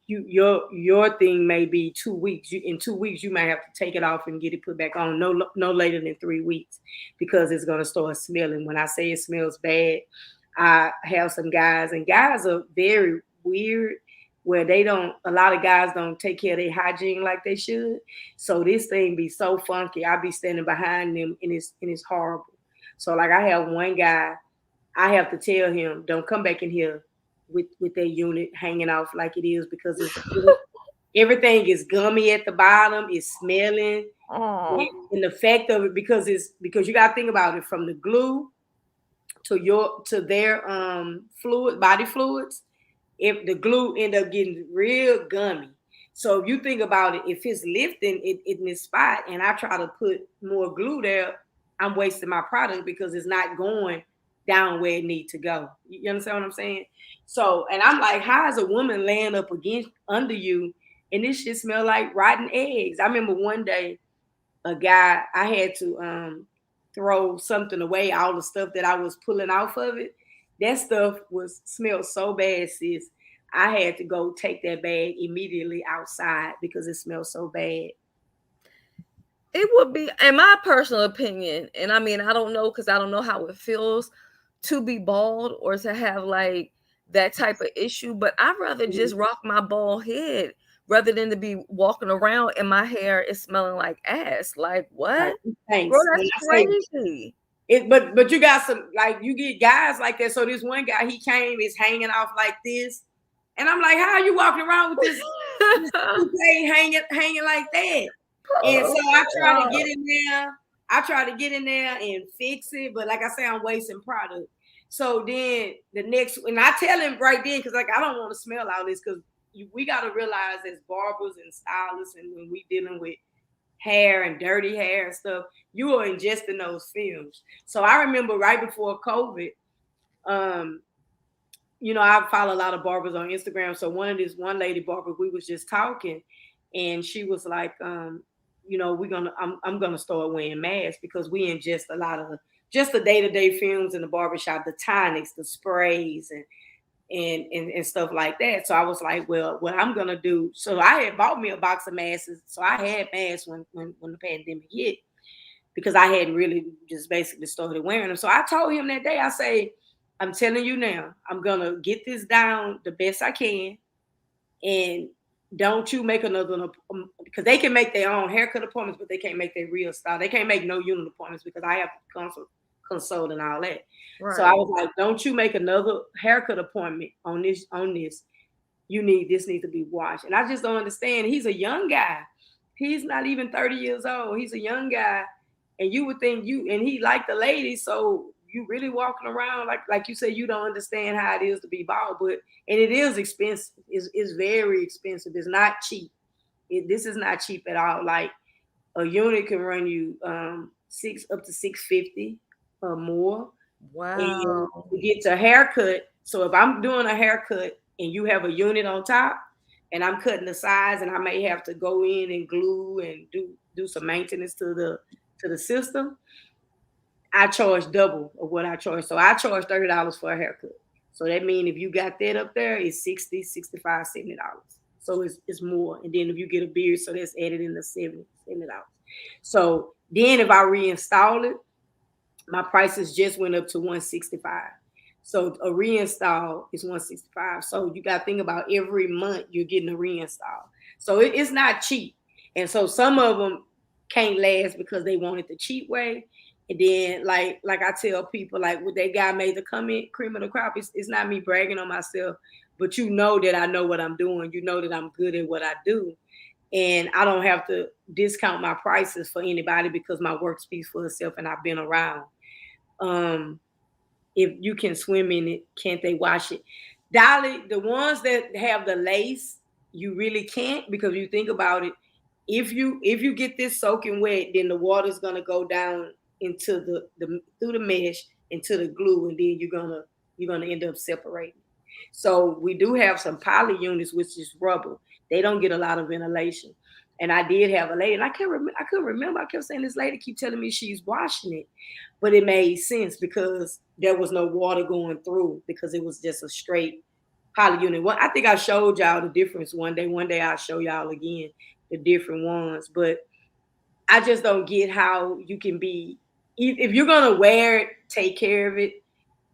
your thing may be 2 weeks. In 2 weeks, you might have to take it off and get it put back on. No later than 3 weeks, because it's gonna start smelling. When I say it smells bad, I have some guys, and guys are very weird, where they don't. A lot of guys don't take care of their hygiene like they should. So this thing be so funky. I be standing behind them, and it's horrible. So like I have one guy, I have to tell him, don't come back in here with that unit hanging off like it is, because everything is gummy at the bottom, it's smelling. And the fact of it, because you got to think about it, from the glue to their body fluids, if the glue end up getting real gummy. So if you think about it, if it's lifting it in this spot and I try to put more glue there, I'm wasting my product, because it's not going down where it needs to go. You understand what I'm saying? So, and I'm like, how is a woman laying up against under you and this shit smell like rotten eggs? I remember one day a guy, I had to throw something away, all the stuff that I was pulling off of it. That stuff smelled so bad, sis. I had to go take that bag immediately outside because it smelled so bad. It would be, in my personal opinion, and I mean, I don't know, because I don't know how it feels to be bald or to have like that type of issue, but I'd rather just rock my bald head rather than to be walking around and my hair is smelling like ass. Like, what? Thanks. Bro, that's crazy. But you got some, like, you get guys like that. So this one guy, he came, is hanging off like this. And I'm like, how are you walking around with this hanging like that? And so I try to get in there. I try to get in there and fix it. But like I say, I'm wasting product. So then the next, and I tell him right then, because like I don't want to smell all this, because we got to realize as barbers and stylists, and when we dealing with hair and dirty hair and stuff, you are ingesting those fumes. So I remember right before COVID, I follow a lot of barbers on Instagram. So one lady barber, we was just talking, and she was like, I'm gonna start wearing masks, because we ingest a lot of just the day-to-day fumes in the barbershop, the tonics, the sprays, and stuff like that. So I was like, well, what I'm gonna do. So I had bought me a box of masks. So I had masks when the pandemic hit, because I hadn't really just basically started wearing them. So I told him that day, I say, I'm telling you now, I'm gonna get this down the best I can, and don't you make another, because they can make their own haircut appointments, but they can't make their real style. They can't make no unit appointments, because I have to consult and all that. Right. So I was like, don't you make another haircut appointment on this. This needs to be washed. And I just don't understand. He's a young guy. He's not even 30 years old. He's a young guy. And you would think and he liked the ladies, so you really walking around like you said, you don't understand how it is to be bald, and it is expensive. It's very expensive. It's not cheap. This is not cheap at all. Like a unit can run you up to $650 or more. Wow. And you get to a haircut. So if I'm doing a haircut and you have a unit on top, and I'm cutting the sides, and I may have to go in and glue and do some maintenance to the system, I charge double of what I charge. So I charge $30 for a haircut. So that means if you got that up there, it's $60, $65, $70. So it's more. And then if you get a beard, so that's added in the $70. So then if I reinstall it, my prices just went up to $165. So a reinstall is $165. So you got to think about every month you're getting a reinstall. So it's not cheap. And so some of them can't last because they want it the cheap way. And then like I tell people, like what that guy made the comment, cream of the crop, it's not me bragging on myself, but you know that I know what I'm doing. You know that I'm good at what I do. And I don't have to discount my prices for anybody, because my work speaks for itself and I've been around. If you can swim in it, can't they wash it? Dolly, the ones that have the lace, you really can't, because you think about it, if you get this soaking wet, then the water's gonna go down into the through the mesh into the glue, and then you're gonna end up separating. So we do have some poly units, which is rubber. They don't get a lot of ventilation. And I did have a lady, and I couldn't remember. I kept saying this lady keep telling me she's washing it, but it made sense because there was no water going through because it was just a straight poly unit. Well, I think I showed y'all the difference one day. One day I'll show y'all again the different ones, but I just don't get how you can be, if you're gonna wear it, take care of it.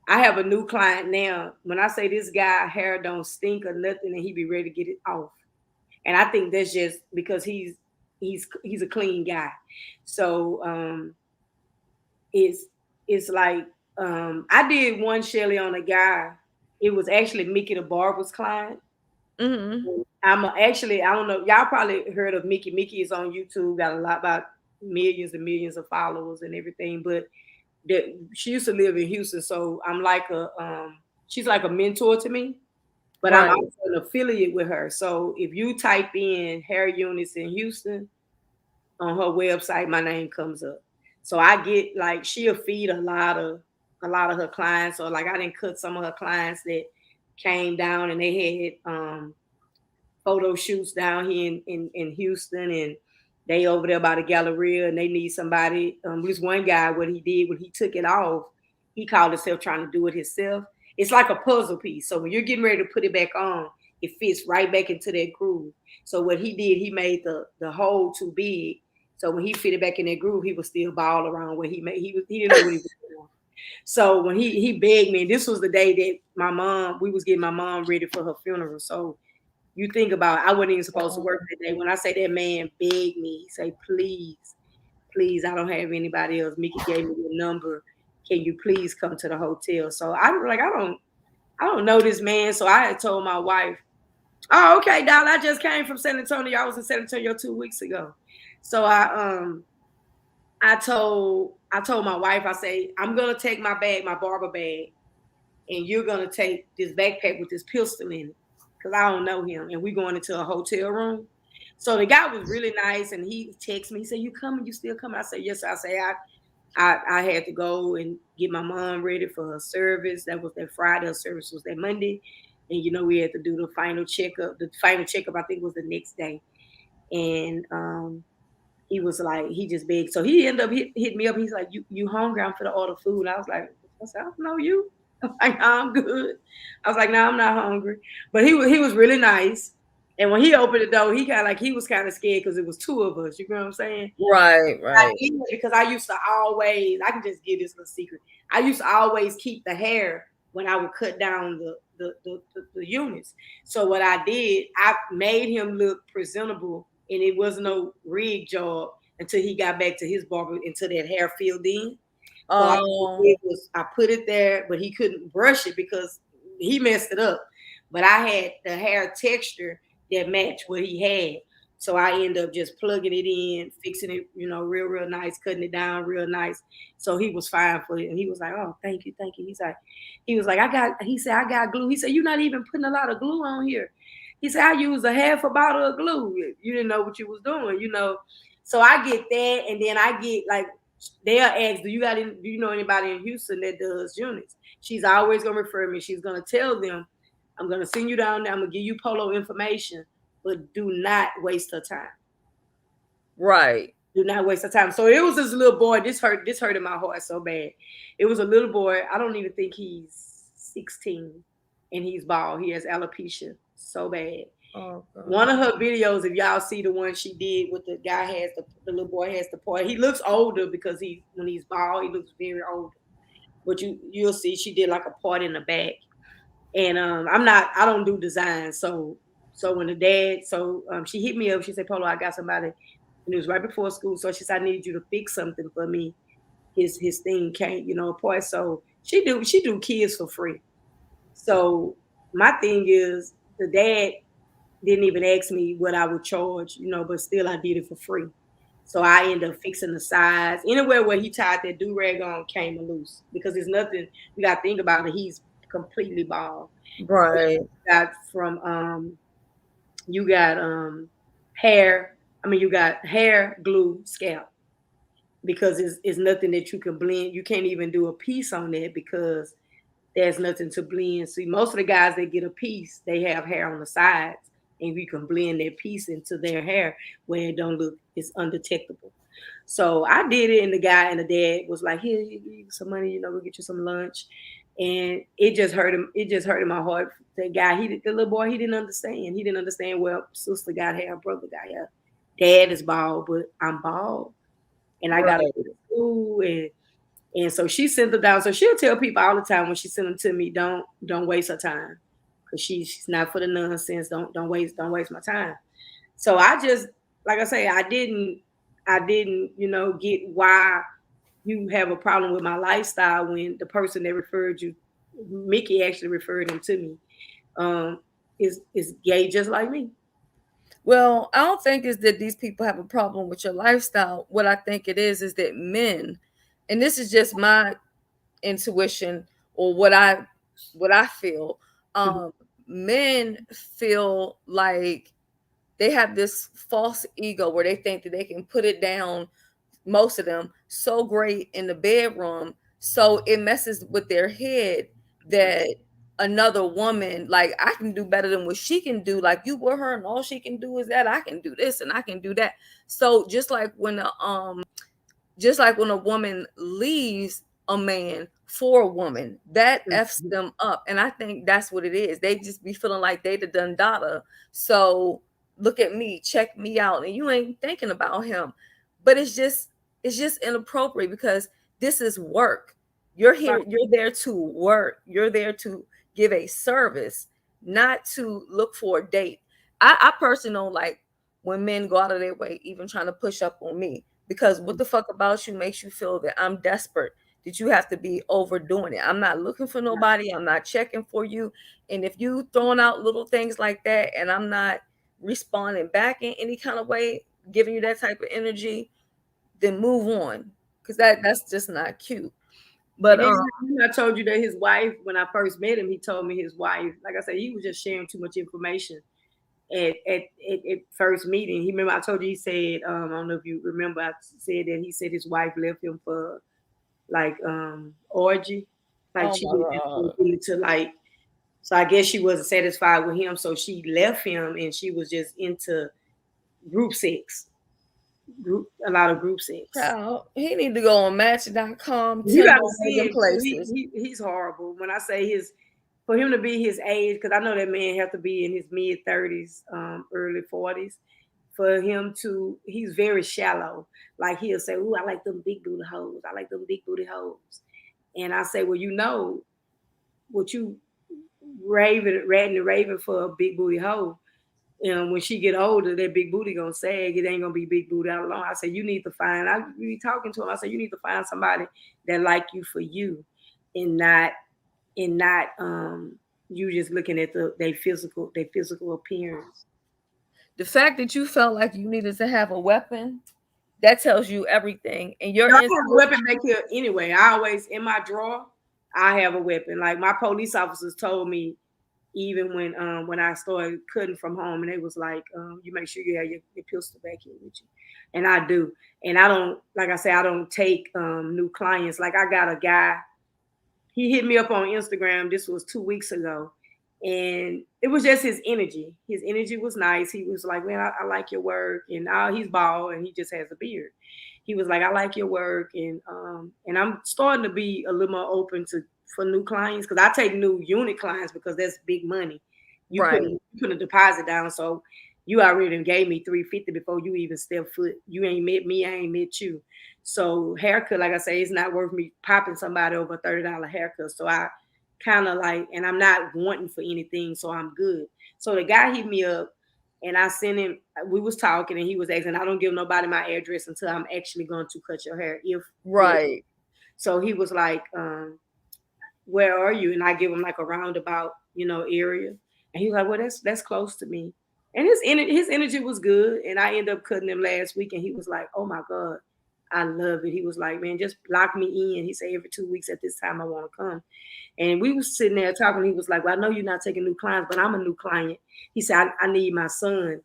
I have a new client now. When I say this guy hair don't stink or nothing, and he be ready to get it off. And I think that's just because he's a clean guy. So it's like I did one Shelly on a guy. It was actually Mickey the Barber's client. Mm-hmm. Actually, I don't know. Y'all probably heard of Mickey. Mickey is on YouTube, got a lot about millions and millions of followers and everything. But she used to live in Houston, so I'm like she's like a mentor to me. But I'm Right. also an affiliate with her. So if you type in hair units in Houston on her website, my name comes up. So I get like she'll feed a lot of her clients, or like I didn't cut some of her clients that came down and they had photo shoots down here in Houston, and they over there by the Galleria, and they need somebody. This one guy, what he did when he took it off, he called himself trying to do it himself. It's like a puzzle piece. So when you're getting ready to put it back on, it fits right back into that groove. So what he did, he made the hole too big. So when he fit it back in that groove, he was still ball around where he made. He didn't know what he was doing. So when he begged me, and this was the day that we was getting my mom ready for her funeral. So you think about it, I wasn't even supposed to work that day. When I say that man begged me, say, please, please, I don't have anybody else. Mickey gave me your number. Can you please come to the hotel? So I was like, I don't know this man. So I had told my wife, oh, okay, Doll, I just came from San Antonio. I was in San Antonio 2 weeks ago. So I told my wife, I say, I'm gonna take my bag, my Barber bag, and you're gonna take this backpack with this pistol in it, because I don't know him, and we're going into a hotel room. So the guy was really nice, and he texted me. He said, "You coming? You still coming?" I said, "Yes." I say, I had to go and get my mom ready for her service. That was that Friday. Her service was that Monday, and we had to do the final checkup. The final checkup, I think, was the next day, and he was like, he just begged. So he ended up hit me up. He's like, you hungry? I'm for the order food. I was like, I don't know you. I'm like, no, I'm good. I was like, no, I'm not hungry. But he was really nice. And when he opened the door, he was kind of scared because it was two of us. You know what I'm saying? Right. Because I used to always, I can just give this little secret. I used to always keep the hair when I would cut down the units. So what I did, I made him look presentable, and it was no rig job until he got back to his barber, until that hair filled in. So I put it there, but he couldn't brush it because he messed it up. But I had the hair texture that matched what he had. So I end up just plugging it in, fixing it, real nice, cutting it down real nice. So he was fine for it. And he was like, "Oh, thank you, thank you." He was like, he said, "I got glue." He said, "You're not even putting a lot of glue on here." He said, "I used a half a bottle of glue. You didn't know what you was doing, So I get that, and then I get like, they'll ask, do you know anybody in Houston that does units? She's always gonna refer me. She's gonna tell them, I'm gonna send you down there, I'm gonna give you Polo information, but do not waste her time. Right. Do not waste her time. So it was this little boy. This hurted my heart so bad. It was a little boy. I don't even think he's 16, and he's bald. He has alopecia so bad. Oh, God. One of her videos, if y'all see the one she did with the guy the little boy has the part. He looks older because when he's bald, he looks very older. But you'll see she did like a part in the back. And I don't do design. So when the dad, she hit me up, she said, "Polo, I got somebody," and it was right before school. So she said, "I need you to fix something for me." His thing can't, apart. So she do kids for free. So my thing is, the dad didn't even ask me what I would charge, but still I did it for free. So I ended up fixing the sides. Anywhere where he tied that do-rag on came loose, because there's nothing, you got to think about it. He's completely bald. Right. You got hair. I mean, you got hair, glue, scalp, because it's nothing that you can blend. You can't even do a piece on that because there's nothing to blend. See, most of the guys that get a piece, they have hair on the sides. and we can blend that piece into their hair where it don't look, it's undetectable. So I did it, and the guy and the dad was like, "Here, you some money, we'll get you some lunch." And it just hurt him. It just hurt in my heart. The guy, the little boy, he didn't understand. He didn't understand. Well, sister got hair, brother got hair, dad is bald, but I'm bald, and I gotta Right. go to school, and so she sent her down. So she'll tell people all the time when she sent them to me, don't waste her time, because she's not for the nonsense. Don't waste my time. So I just, like I say, I didn't get why you have a problem with my lifestyle when the person that referred you, Mickey actually referred him to me, is gay just like me. Well, I don't think is that these people have a problem with your lifestyle. What I think it is that men, and this is just my intuition or what I feel, Mhm. men feel like they have this false ego where they think that they can put it down, most of them, so great in the bedroom, so it messes with their head that another woman, like, I can do better than what she can do, like, you with her and all she can do is that, I can do this and I can do that. So just like when a woman leaves a man for a woman, that f's Mhm. them up. And I think that's what it is. They just be feeling like they the done dada. So look at me, check me out, and you ain't thinking about him. But it's just inappropriate because this is work. You're Right. here, you're there to work, you're there to give a service, not to look for a date. I personally don't like when men go out of their way even trying to push up on me, because what the fuck about you makes you feel that I'm desperate, that you have to be overdoing it. I'm not looking for nobody. I'm not checking for you. And if you throwing out little things like that and I'm not responding back in any kind of way, giving you that type of energy, then move on. Because that's just not cute. But And then I told you that his wife, when I first met him, he told me his wife, like I said, he was just sharing too much information at first meeting. He remember I told you, he said, I don't know if you remember, I said that he said his wife left him for like orgy, like oh she my was god. into like, so I guess she wasn't satisfied with him, so she left him and she was just into group sex, a lot of group sex. Child, he need to go on Match.com, You got Tinder, to see begging him too. places. He's horrible. When I say for him to be his age, because I know that man have to be in his mid 30s, early 40s, for him to, he's very shallow. Like he'll say, "Ooh, I like them big booty hoes. I like them big booty hoes." And I say, "Well, what you ratting and raving for a big booty hoe. And when she get older, that big booty gonna sag. It ain't gonna be big booty out long." I said, "You need to find." I be talking to him. I said, "You need to find somebody that like you for you, and not you just looking at their physical appearance." The fact that you felt like you needed to have a weapon, that tells you everything. And your No, I have a intuition. weapon back here anyway. I always in my drawer. I have a weapon. Like my police officers told me, even when I started cutting from home, and they was like, "You make sure you have your pistol back here with you," and I do. And I don't, like I say, I don't take new clients. Like I got a guy, he hit me up on Instagram. This was 2 weeks ago, and it was just his energy. His energy was nice. He was like, "Man, I like your work," and he's bald and he just has a beard. He was like, "I like your work," and I'm starting to be a little more open to for new clients, because I take new unit clients because that's big money. Right. You put a deposit down, so you already gave me 350 before you even step foot. You ain't met me, I ain't met you. So haircut, like I say, it's not worth me popping somebody over a $30 haircut. So I kind of like, and I'm not wanting for anything, so I'm good. So the guy hit me up, and I sent him. We was talking, and he was asking, "I don't give nobody my address until I'm actually going to cut your hair." Right. So he was like, "Where are you?" And I give him like a roundabout, area. And he was like, "Well, that's close to me." And his energy was good. And I ended up cutting him last week, and he was like, "Oh my God, I love it." He was like, "Man, just lock me in." He said, "Every 2 weeks at this time I want to come." And we was sitting there talking. He was like, "Well, I know you're not taking new clients, but I'm a new client." He said, I need my son.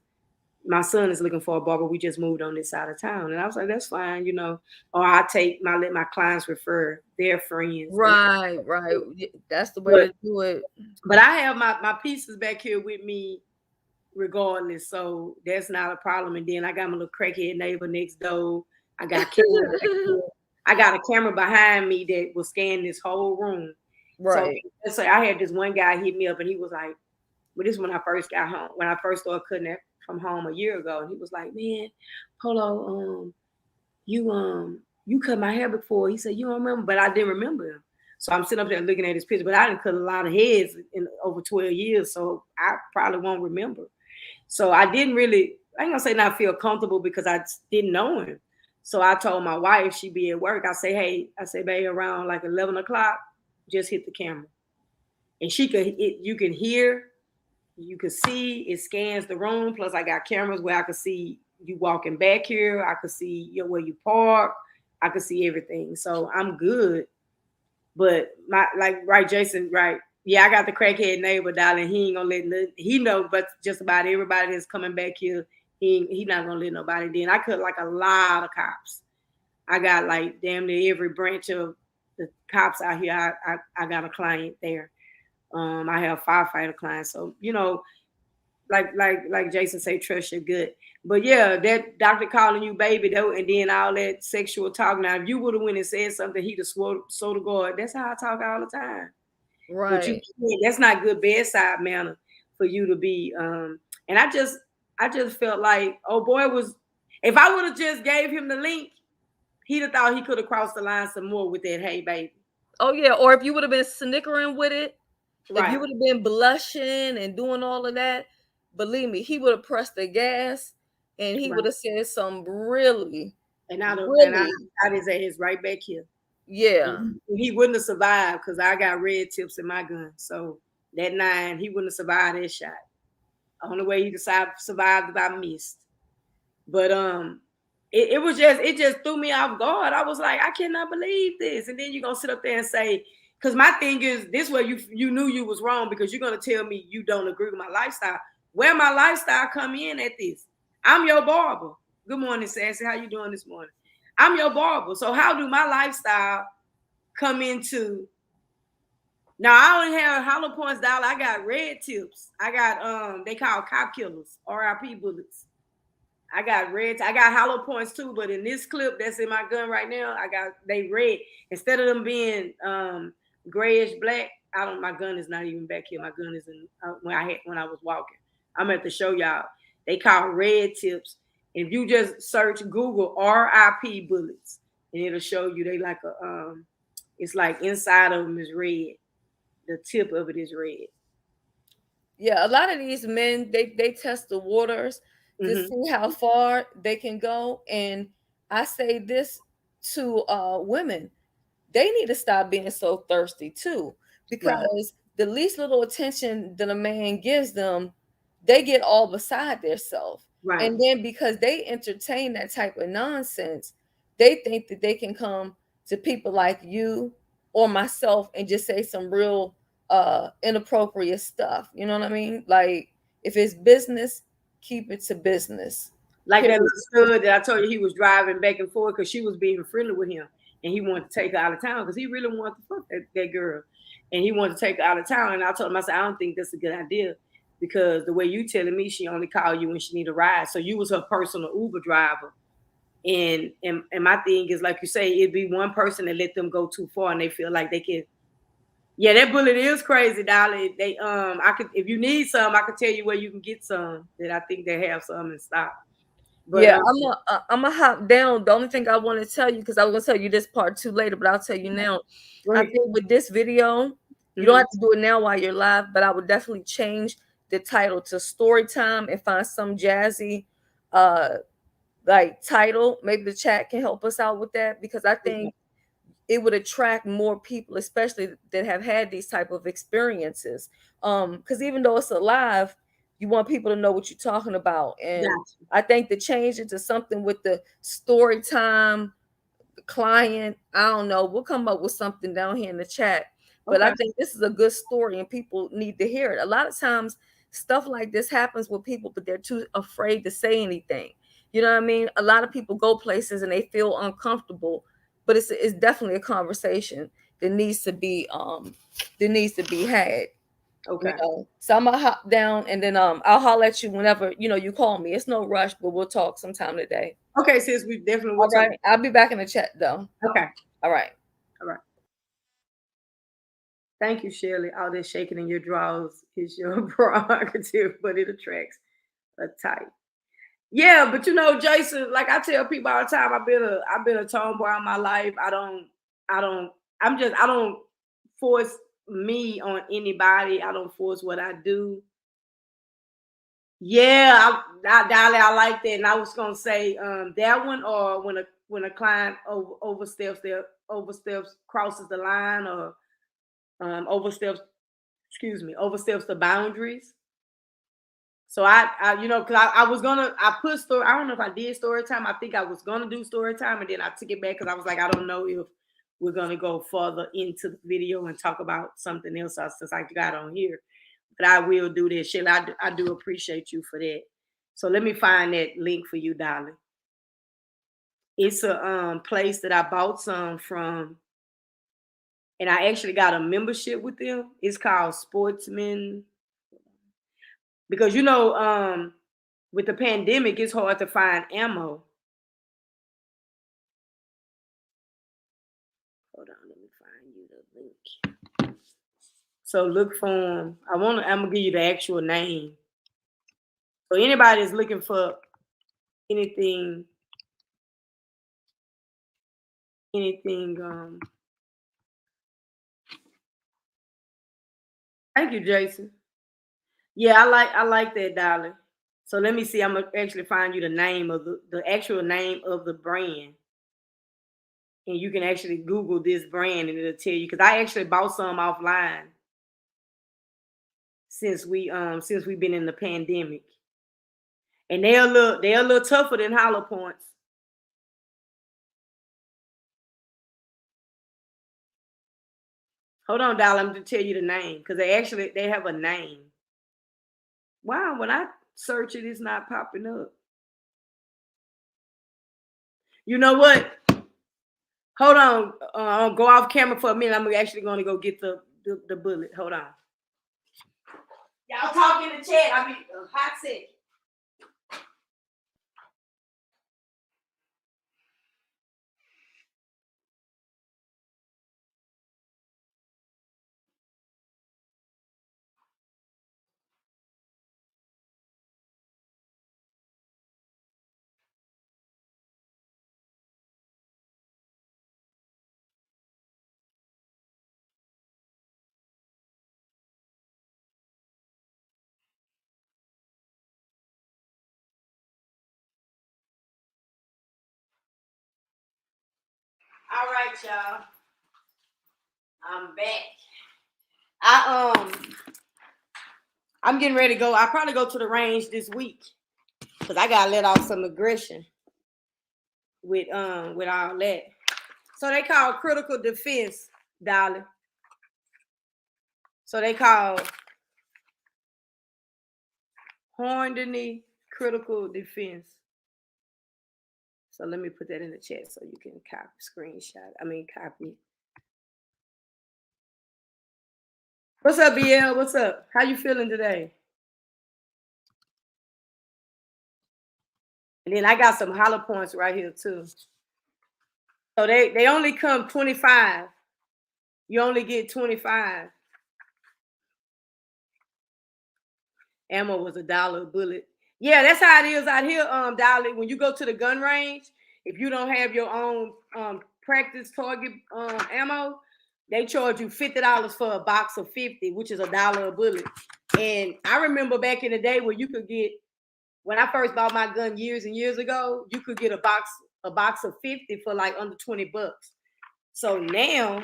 My son is looking for a barber. We just moved on this side of town." And I was like, "That's fine. Or let my clients refer their friends." And Right. Right. That's the way but to do it. but I have my pieces back here with me regardless. So that's not a problem. And then I got my little crackhead neighbor next door. I got camera back here. I got a camera behind me that will scan this whole room. Right. So I had this one guy hit me up and he was like, well, this is when I first got home, when I first started cutting it from home a year ago. And he was like, man, Polo, you cut my hair before. He said, you don't remember, but I didn't remember him. So I'm sitting up there looking at his picture, but I didn't cut a lot of heads in over 12 years. So I probably won't remember. So I didn't really, I ain't gonna say not feel comfortable because I didn't know him. So I told my wife, she'd be at work. I say, hey, babe, around like 11 o'clock, just hit the camera. And you can hear, you can see, it scans the room. Plus I got cameras where I could see you walking back here. I could see where you park. I could see everything. So I'm good. But right, Jason, right. Yeah, I got the crackhead neighbor, darling. He ain't gonna let he know, but just about everybody that's coming back here, he not gonna let nobody. Then I cut like a lot of cops. I got like damn near every branch of the cops out here. I got a client there. I have firefighter clients. So, like Jason say, trust your gut. But yeah, that doctor calling you baby though, and then all that sexual talk. Now, if you would have went and said something, he'd have swore to God. That's how I talk all the time. Right. But that's not good bedside manner for you to be. And I just felt like, oh boy, if I would have just gave him the link, he'd have thought he could have crossed the line some more with that, hey baby. Oh yeah, or if you would have been snickering with it, right. If you would have been blushing and doing all of that, believe me, he would have pressed the gas and he would have said something really. And I'd his ass right back here. Yeah. And he wouldn't have survived because I got red tips in my gun. So that 9, he wouldn't have survived that shot. The only way he survived if I missed. But it just threw me off guard. I was like, I cannot believe this. And then you're gonna sit up there and say, because my thing is this way you knew you was wrong because you're gonna tell me you don't agree with my lifestyle. Where my lifestyle come in at this? I'm your barber. Good morning, Sassy. How you doing this morning? I'm your barber. So how do my lifestyle come into? Now I only have hollow points, dollar. I got red tips. I got they call cop killers, RIP bullets. I got red. I got hollow points too, but in this clip that's in my gun right now, they red. Instead of them being grayish black, my gun is not even back here. My gun is in when I was walking. I'm at to show y'all. They call red tips. If you just search Google RIP bullets, and it'll show you they like it's like inside of them is red. The tip of it is red. Yeah, a lot of these men they test the waters to see how far they can go. And I say this to women, they need to stop being so thirsty too, because the least little attention that a man gives them, they get all beside themselves. Right. And then because they entertain that type of nonsense, they think that they can come to people like you or myself and just say some real inappropriate stuff. You know what I mean? Like, if it's business, keep it to business. Like that little stud that I told you he was driving back and forth because she was being friendly with him, and he wanted to take her out of town because he really wanted to fuck that girl, and he wanted to take her out of town. And I told him, I said, I don't think that's a good idea because the way you telling me, she only call you when she need a ride. So you was her personal Uber driver. And my thing is, like you say, it'd be one person that let them go too far and they feel like they can. Yeah, that bullet is crazy, darling. They I could, if you need some, I could tell you where you can get some that I think they have some in stock. But yeah, I'm gonna hop down. The only thing I want to tell you, because I was gonna tell you this part 2 later, but I'll tell you now. I think with this video, you don't have to do it now while you're live, but I would definitely change the title to story time and find some jazzy like title. Maybe the chat can help us out with that, because I think it would attract more people, especially that have had these type of experiences. Because even though it's alive, you want people to know what you're talking about. And I think to change it to something with the story time, the client, I don't know, we'll come up with something down here in the chat. But I think this is a good story and people need to hear it. A lot of times stuff like this happens with people, but they're too afraid to say anything. You know what I mean? A lot of people go places and they feel uncomfortable, but it's definitely a conversation that needs to be had. Okay. So I'm gonna hop down and then I'll holler at you whenever you call me. It's no rush, but we'll talk sometime today. Okay, sis, we definitely will All talk. right. I'll be back in the chat though. Okay. All right. All right. Thank you, Shirley. All this shaking in your drawers is your prerogative, but it attracts a type. Yeah, but Jason, like I tell people all the time, I've been a tomboy all my life. I don't I don't force me on anybody. I don't force what I do. Yeah, Dolly, I like that. And I was gonna say that one, or when a client oversteps crosses the line, or oversteps oversteps the boundaries. So because I was I put story. I don't know if I did story time. I think I was gonna do story time, and then I took it back because I was like, I don't know if we're gonna go further into the video and talk about something else since I got on here. But I will do this, Sheila. I do appreciate you for that. So let me find that link for you, darling. It's a place that I bought some from, and I actually got a membership with them. It's called Sportsman, because with the pandemic, it's hard to find ammo. Hold on, let me find you the link. So look for them. I'm gonna give you the actual name. So anybody that's looking for anything, thank you, Jason. Yeah, I like that, darling. So let me see. I'm gonna actually find you the name of the actual name of the brand, and you can actually Google this brand, and it'll tell you. Because I actually bought some offline since we've been in the pandemic, and they're a little tougher than hollow points. Hold on, darling. I'm gonna tell you the name because they have a name. Wow, when I search it, it's not popping up. You know what? Hold on. I'll go off camera for a minute. I'm actually going to go get the bullet. Hold on. Y'all talk in the chat. I'll be a hot second. All right, y'all. I'm back. I'm getting ready to go. I'll probably go to the range this week because I gotta let off some aggression with all that. So they call critical defense, darling. So they call Horndony critical defense. So let me put that in the chat so you can copy. What's up, BL? What's up? How you feeling today? And then I got some hollow points right here too. So they only come 25. You only get 25. Ammo was $1 a bullet. Yeah, that's how it is out here, Dolly. When you go to the gun range, if you don't have your own practice target ammo, they charge you $50 for a box of 50, which is $1 a bullet. And I remember back in the day where you could get, when I first bought my gun years and years ago, you could get a box of 50 for like under $20. So now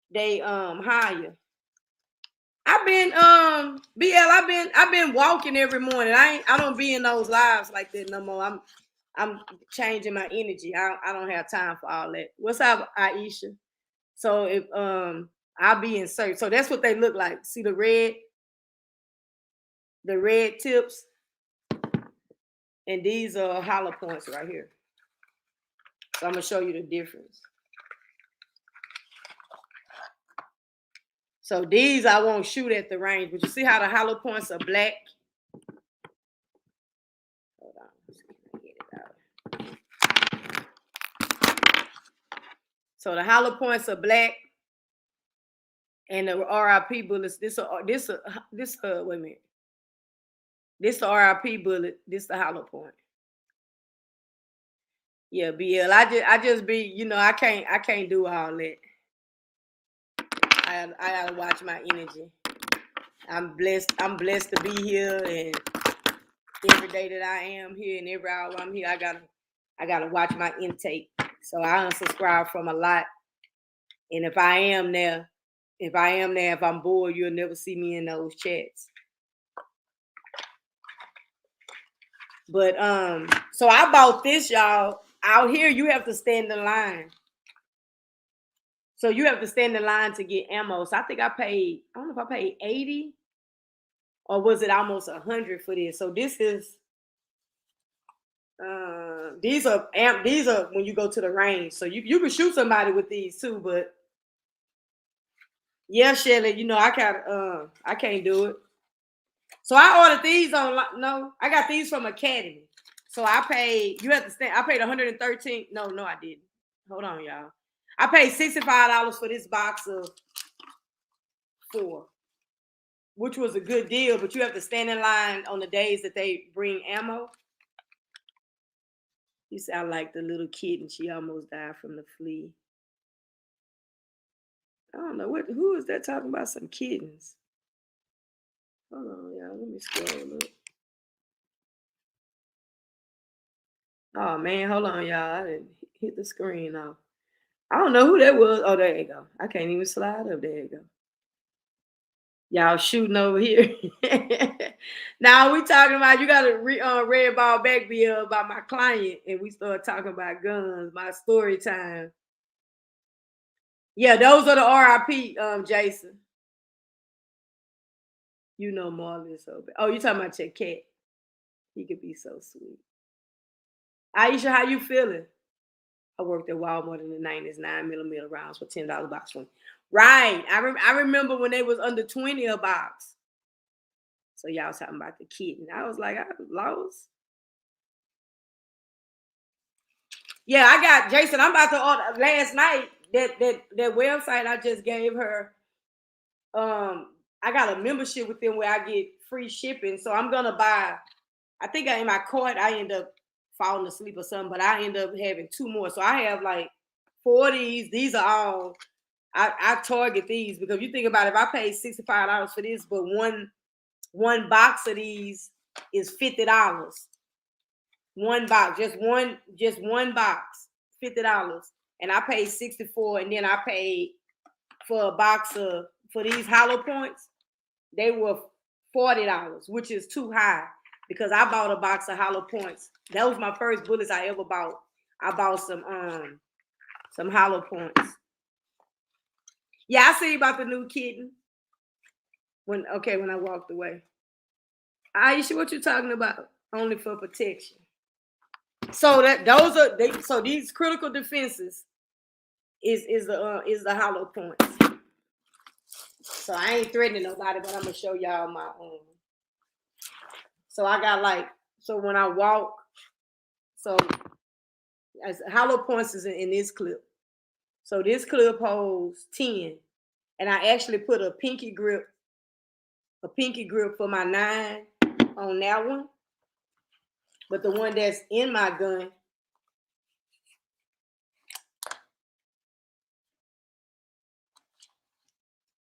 they higher. I've been I've been walking every morning. I don't be in those lives like that no more. I'm changing my energy. I don't have time for all that. What's up, Aisha? So if I'll be in search. So that's what they look like. See the red tips, and these are hollow points right here. So I'm gonna show you the difference. So these I won't shoot at the range, but you see how the hollow points are black? Hold on, let's see if I get it out. So the hollow points are black, and the RIP bullets. This wait a minute. This the RIP bullet. This the hollow point. Yeah, BL. I just be, you know, I can't do all that. I gotta watch my energy. I'm blessed to be here, and every day that I am here and every hour I'm here, I gotta watch my intake. So I unsubscribe from a lot. And if I'm bored, you'll never see me in those chats. But so I bought this, y'all. Out here, you have to stand in line. So you have to stand in line to get ammo. So I think I don't know if I paid 80 or was it almost 100 for this. So this is these are when you go to the range. So you can shoot somebody with these too, but yeah, Shelly, you know, I can't do it. So I ordered these I got these from Academy. So I paid 113. No, I didn't. Hold on, y'all. I paid $65 for this box of 4, which was a good deal, but you have to stand in line on the days that they bring ammo. You sound like the little kitten. She almost died from the flea. I don't know who is that talking about some kittens. Hold on, y'all. Let me scroll up. Oh man, hold on, y'all. I didn't hit the screen off. I don't know who that was. Oh, there you go. I can't even slide up. There you go. Y'all shooting over here. Now we talking about, you got a red ball back bill about my client, and we start talking about guns. My story time. Yeah, those are the RIP, Jason. You know Marley so bad. Oh, you talking about your cat? He could be so sweet. Aisha, how you feeling? I worked at Walmart in the 90s, 9mm rounds for $10 box one. Right. I remember when they was under 20 a box. So y'all was talking about the kitten. I was like, I was lost. Yeah, I got Jason. I'm about to order last night. That website I just gave her. I got a membership with them where I get free shipping. So I'm gonna buy. I think in my cart I end up falling asleep or something, but I end up having 2 more. So I have like 4 of these. These are all I target these, because you think about it, if I paid $65 for this, but one box of these is $50. One box, just one box, $50. And I paid 64, and then I paid for a box for these hollow points, they were $40, which is too high, because I bought a box of hollow points. That was my first bullets I ever bought. I bought some hollow points. Yeah, I see about the new kitten. When I walked away. Aisha, what you talking about? Only for protection. So so these critical defenses is the hollow points. So I ain't threatening nobody, but I'm gonna show y'all my own. So I got so when I walk, so as hollow points is in this clip. So this clip holds 10, and I actually put a pinky grip for my 9 on that one. But the one that's in my gun,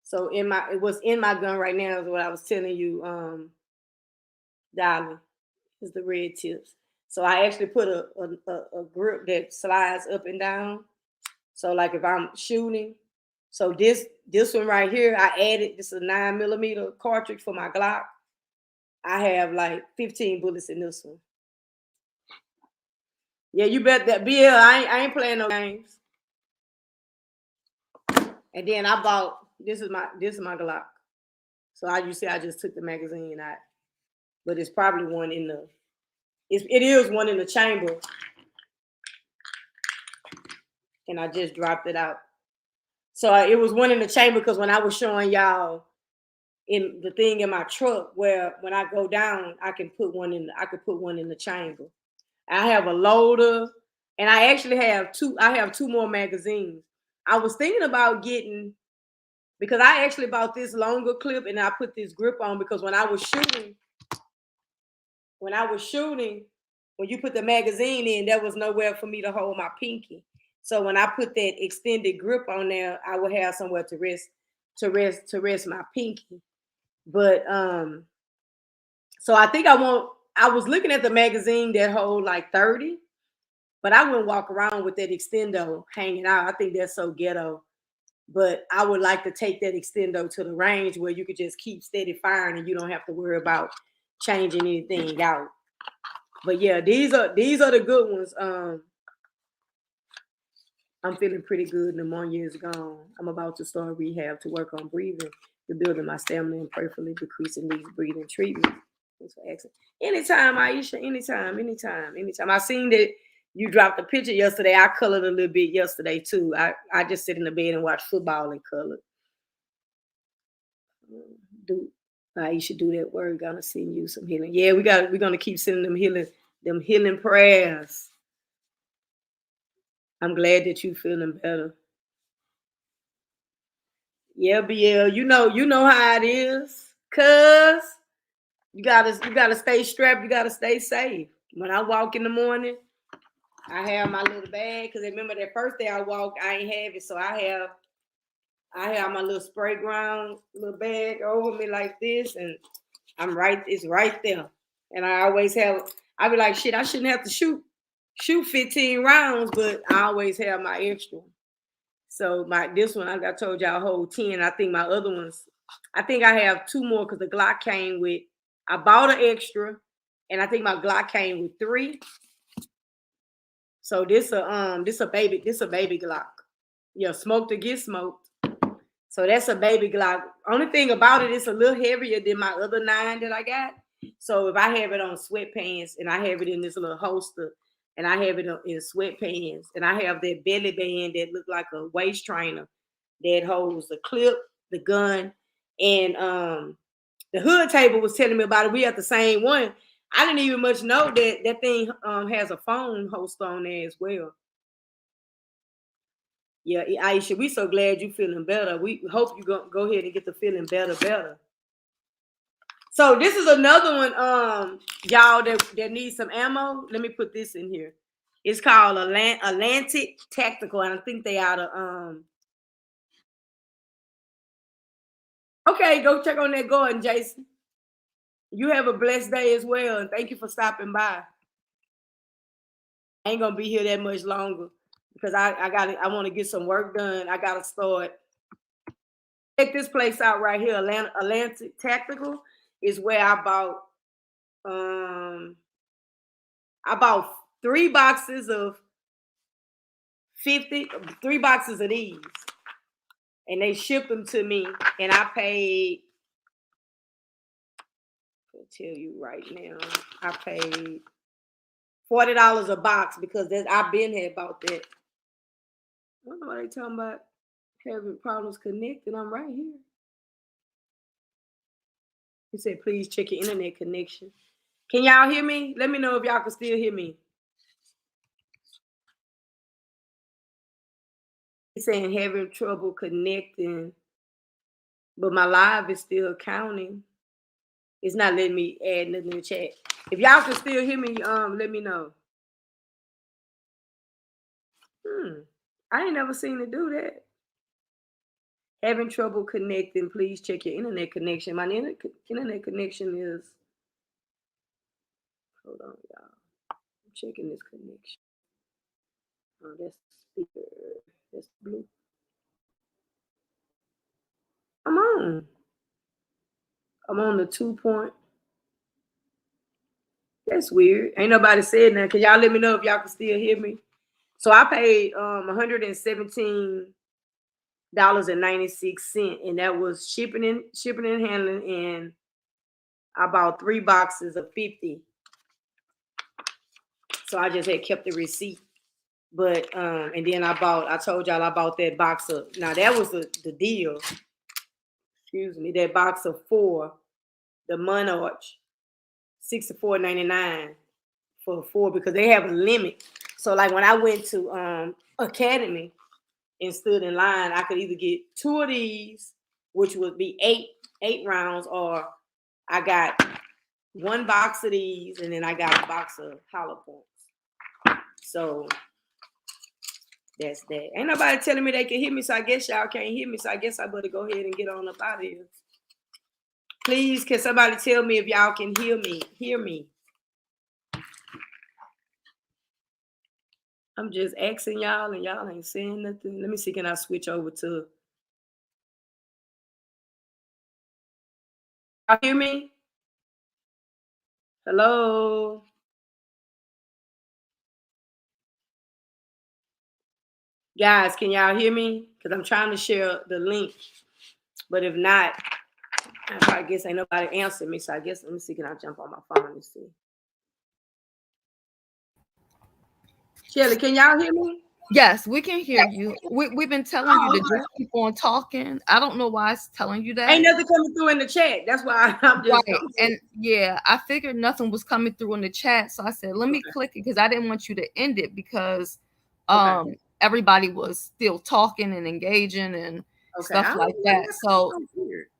so what's in my gun right now is what I was telling you, darling, is the red tips. So I actually put a grip that slides up and down. So like if I'm shooting, so this one right here, I added, this is a 9mm cartridge for my Glock. I have like 15 bullets in this one. Yeah, you bet that BL. I ain't playing no games. And then I bought, this is my Glock. So I just took the magazine out, but it's probably one in the. It is one in the chamber, and I just dropped it out. So it was one in the chamber because when I was showing y'all in the thing in my truck where when I go down, I could put one in the chamber. I have a loader, and I actually have two more magazines. I was thinking about getting, because I actually bought this longer clip and I put this grip on because when I was shooting, when you put the magazine in, there was nowhere for me to hold my pinky. So when I put that extended grip on there, I would have somewhere to rest my pinky. But so I think I was looking at the magazine that hold like 30, but I wouldn't walk around with that extendo hanging out. I think that's so ghetto. But I would like to take that extendo to the range where you could just keep steady firing and you don't have to worry about changing anything out. But yeah, these are the good ones. I'm feeling pretty good. Pneumonia is gone. I'm about to start rehab to work on breathing, rebuilding my stamina, and prayerfully decreasing these breathing treatments. Thanks for asking. Anytime, Aisha. Anytime. I seen that you dropped a picture yesterday. I colored a little bit yesterday too. I just sit in the bed and watch football and color. Aisha, do that word. Gonna send you some healing. Yeah, we're gonna keep sending them healing prayers. I'm glad that you feeling better. Yeah, BL, you know how it is. Cuz you gotta stay strapped, you gotta stay safe. When I walk in the morning, I have my little bag. Cause remember that first day I walked, I ain't have it. So I have my little spray ground little bag over me like this, and it's right there. And I be like, shit, I shouldn't have to shoot 15 rounds, but I always have my extra. So this one I told y'all hold 10. I think my other ones, I think I have two more because the Glock came with. I bought an extra, and I think my Glock came with 3. So this a baby Glock. Yeah, smoke to get smoked. So that's a baby Glock. Only thing about it, it's a little heavier than my other 9 that I got. So if I have it on sweatpants and I have it in this little holster, and I have it in sweatpants, and I have that belly band that look like a waist trainer that holds the clip, the gun, and the hood table was telling me about it. We have the same one. I didn't even much know that thing has a phone host on there as well. Yeah, Aisha, we so glad you feeling better. We hope you go ahead and get the feeling better. So this is another one, y'all that needs some ammo. Let me put this in here. It's called Atlantic Tactical, and I think they out of Okay, go check on that garden, Jason. You have a blessed day as well, and thank you for stopping by. I ain't gonna be here that much longer because I want to get some work done. I gotta start. Check this place out right here, Atlantic Tactical is where I bought 3 boxes of 50, 3 boxes of these, and they shipped them to me, and I paid. I'll tell you right now, I paid $40 a box because I've been here about that. I don't know what they talking about having problems connecting. I'm right here. He said, please check your internet connection. Can y'all hear me? Let me know if y'all can still hear me. He's saying having trouble connecting, but my live is still counting. It's not letting me add nothing in the chat. If y'all can still hear me, let me know. I ain't never seen it do that. Having trouble connecting, please check your internet connection. My internet connection is, hold on, y'all. I'm checking this connection. Oh, that's the speaker. That's blue. I'm on the 2 point. That's weird. Ain't nobody said nothing. Can y'all let me know if y'all can still hear me? So I paid $117.96, and that was shipping and handling, and I bought 3 boxes of 50. So I just had kept the receipt. But and then I told y'all I bought that box of, now that was the deal. Excuse me, that box of 4, the Monarch, $64.99 for 4 because they have a limit. So like when I went to Academy and stood in line, I could either get 2 of these, which would be 8 rounds, or I got 1 box of these, and then I got a box of hollow points. So that's that. Ain't nobody telling me they can hear me, so I guess y'all can't hear me. So I guess I better go ahead and get on up out of here. Please, can somebody tell me if y'all can hear me? Hear me. I'm just asking y'all, and y'all ain't saying nothing. Let me see, can I switch over to... Y'all hear me? Hello? Guys, can y'all hear me? Because I'm trying to share the link. But if not, I guess ain't nobody answering me. So I guess, let me see, can I jump on my phone and see? Shelly, can y'all hear me? Yes, we can hear you. We've been telling you to just keep on talking. I don't know why it's telling you that. Ain't nothing coming through in the chat. That's why I'm just... Right. And yeah, I figured nothing was coming through in the chat. So I said, let me click it, because I didn't want you to end it, because everybody was still talking and engaging and stuff like that. So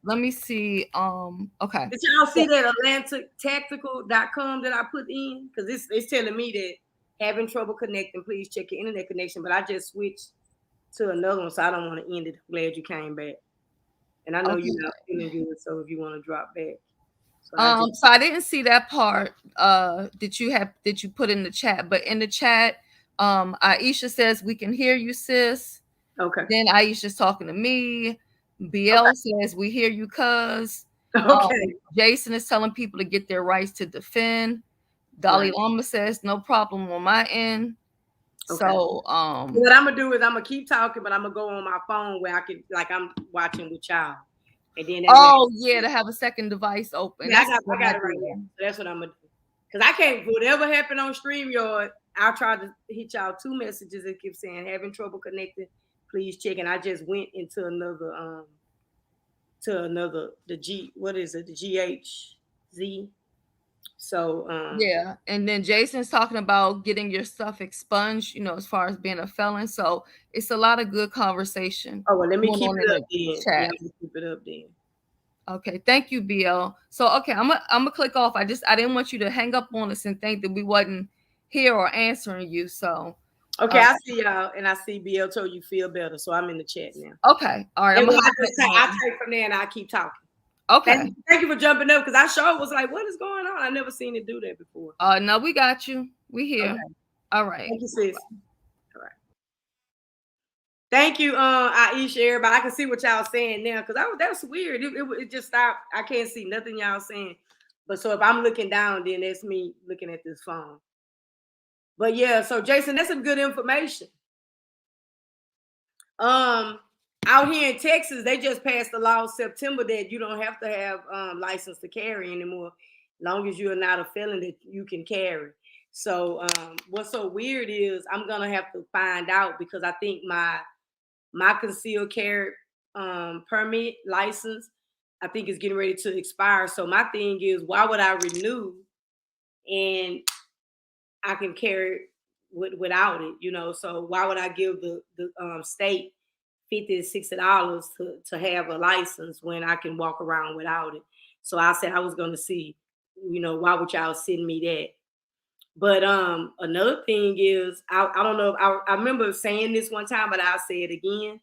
let me see. Okay. Did y'all see that AtlanticTactical.com that I put in? Because it's telling me that having trouble connecting, please check your internet connection. But I just switched to another one, so I don't want to end it. I'm glad you came back. And I know you're not feeling good, so if you want to drop back. So I didn't see that part that you put in the chat, but in the chat, Aisha says we can hear you, sis. Okay. Then Aisha's talking to me. BL says we hear you, cuz. Okay. Jason is telling people to get their rights to defend. Dalai Lama says no problem on my end. Okay. So what I'm gonna do is I'm gonna keep talking, but I'm gonna go on my phone where I can, like, I'm watching with y'all. And then to have a second device open. Yeah, I got it right here. So that's what I'm gonna do. Because I can't, whatever happened on StreamYard, I tried to hit y'all 2 messages that keep saying having trouble connecting. Please check. And I just went into another the GHZ. So yeah, and then Jason's talking about getting your stuff expunged, as far as being a felon. So it's a lot of good conversation. Oh, well, let me keep it up then. Yeah, keep it up then. Okay, thank you, BL. So okay, I'm gonna click off. I didn't want you to hang up on us and think that we wasn't here or answering you. So okay, I see y'all, and I see BL told you feel better, so I'm in the chat now. Okay, all right. I take from there and I keep talking. Okay. Thank you for jumping up, because I sure was like, what is going on? I never seen it do that before. No, we got you. We here. Okay. All right. Thank you, sis. All right. Thank you, Aisha, everybody. I can see what y'all saying now, because that's weird. It just stopped. I can't see nothing y'all saying. But so if I'm looking down, then that's me looking at this phone. But yeah, so Jason, that's some good information. Out here in Texas, they just passed a law in September that you don't have to have license to carry anymore, as long as you're not a felon that you can carry. So what's so weird is I'm gonna have to find out, because I think my concealed carry permit license, I think, is getting ready to expire. So my thing is, why would I renew and I can carry without it, so why would I give the state $50 to $60 to have a license when I can walk around without it? So I said I was going to see, why would y'all send me that? But another thing is, I don't know if I remember saying this one time, but I'll say it again.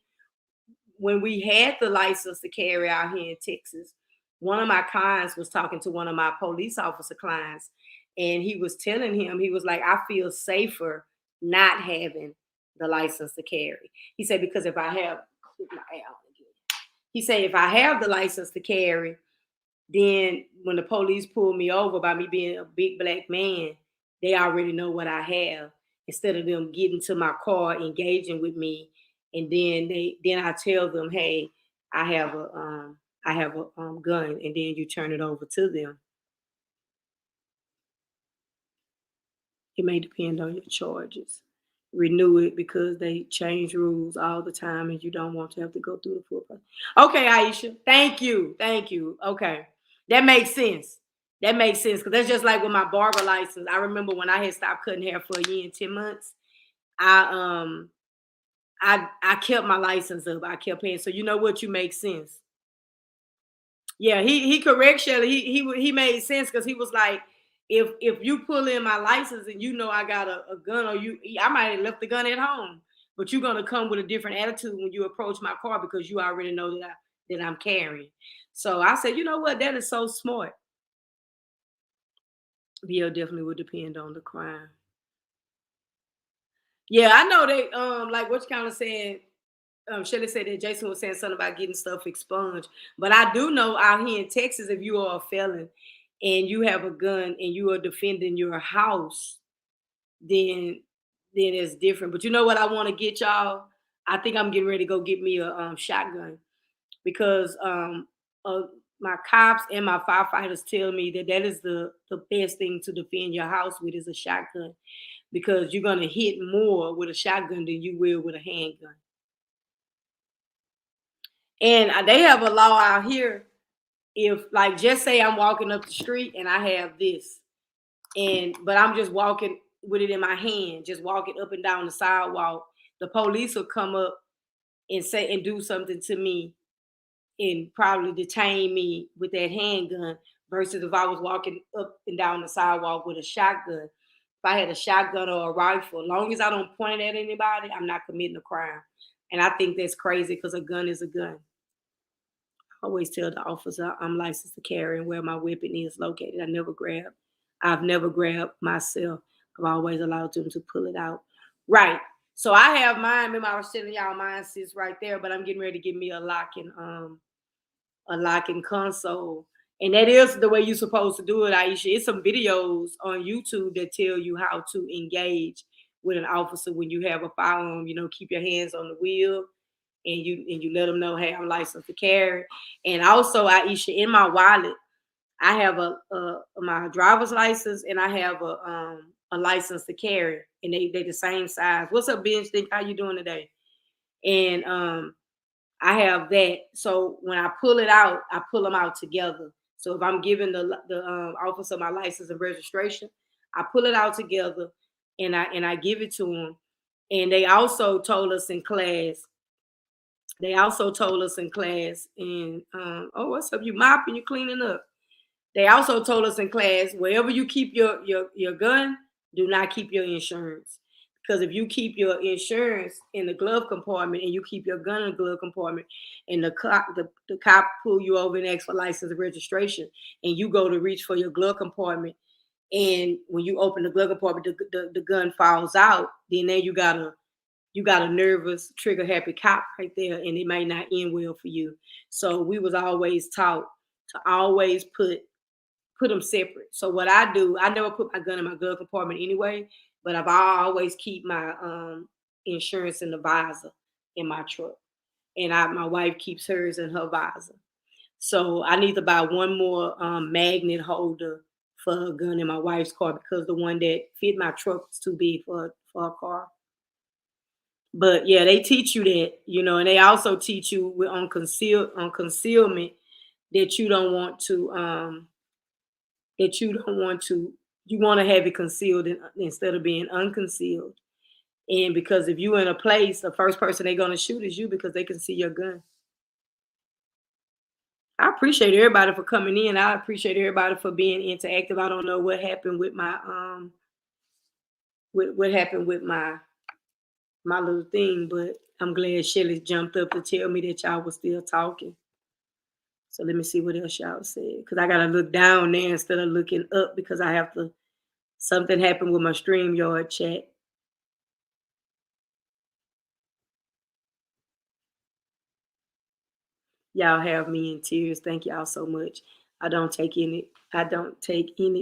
When we had the license to carry out here in Texas, one of my clients was talking to one of my police officer clients, and he was telling him, he was like, I feel safer not having the license to carry. He said, because if I have, he said, if I have the license to carry, then when the police pull me over by me being a big black man, they already know what I have, instead of them getting to my car, engaging with me, and then I tell them, hey, I have a gun, and then you turn it over to them. It may depend on your charges. renew it because they change rules all the time and you don't want to have to go through the full process. Okay, Aisha. Thank you. Thank you. Okay. That makes sense. That makes sense. Because that's just like with my barber license. I remember when I had stopped cutting hair for a year and 10 months, I kept my license up. I kept paying. So you know what? You make sense. Yeah, he correct Shelly. He made sense because he was like, if you pull in my license and you know I got a gun, or I might have left the gun at home, but you're gonna come with a different attitude when you approach my car because you already know that I'm carrying. So I said, you know what, that is so smart. Yeah, definitely would depend on the crime. Yeah, I know they like what you kind of said. Shelly said that Jason was saying something about getting stuff expunged. But I do know out here in Texas, if you are a felon and you have a gun and you are defending your house, then it's different. But you know what I want to get y'all? I think I'm getting ready to go get me a shotgun because my cops and my firefighters tell me that is the best thing to defend your house with is a shotgun because you're gonna hit more with a shotgun than you will with a handgun. And they have a law out here. If like just say I'm walking up the street and I have this, but I'm just walking with it in my hand, just walking up and down the sidewalk, the police will come up and say and do something to me and probably detain me with that handgun versus if I was walking up and down the sidewalk with a shotgun. If I had a shotgun or a rifle, as long as I don't point it at anybody, I'm not committing a crime. And I think that's crazy because a gun is a gun. I always tell the officer I'm licensed to carry and where my weapon is located. I've never grabbed myself. I've always allowed them to pull it out. Right. So I have mine. Remember, I was telling y'all mine sits right there, but I'm getting ready to give me a locking console. And that is the way you're supposed to do it, Aisha. It's some videos on YouTube that tell you how to engage with an officer when you have a firearm. You know, keep your hands on the wheel and you let them know, hey, I'm licensed to carry. And also, Aisha, in my wallet, I have my driver's license and I have a license to carry, and they the same size. What's up, Benj? Think how you doing today? And I have that. So when I pull it out, I pull them out together. So if I'm giving the officer my license and registration, I pull it out together and I give it to them. And they also told us in class and oh, what's up? You mopping, you cleaning up. They also told us in class, wherever you keep your gun, do not keep your insurance. Because if you keep your insurance in the glove compartment and you keep your gun in the glove compartment and the cop pull you over and ask for license and registration and you go to reach for your glove compartment and when you open the glove compartment, the gun falls out, then you got a nervous, trigger happy cop right there, and it may not end well for you. So we was always taught to always put them separate. So what I do, I never put my gun in my glove compartment anyway, but I always keep my insurance in the visor in my truck, and my wife keeps hers in her visor. So I need to buy one more magnet holder for a gun in my wife's car because the one that fit my truck is too big for a car. But yeah, they teach you that, and they also teach you on concealment that you don't want to you want to have it concealed instead of being unconcealed. And because if you're in a place, the first person they're gonna shoot is you because they can see your gun. I appreciate everybody for coming in. I appreciate everybody for being interactive. I don't know what happened with my what happened with my little thing, but I'm glad Shelly jumped up to tell me that y'all was still talking. So let me see what else y'all said. Because I gotta look down there instead of looking up because I have to something happened with my StreamYard chat. Y'all have me in tears. Thank y'all so much. I don't take any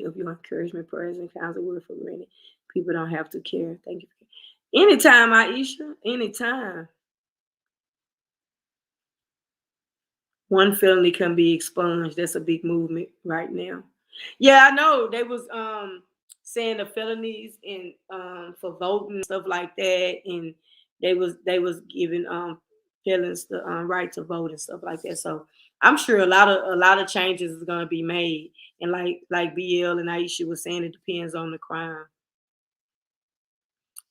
of your encouragement, prayers, and kinds of words for granted. People don't have to care. Thank you. Anytime, Aisha. Anytime. One felony can be expunged. That's a big movement right now. Yeah, I know. They was saying the felonies and for voting and stuff like that, and they was giving felons the right to vote and stuff like that. So I'm sure a lot of changes is gonna be made, and like BL and Aisha was saying, it depends on the crime.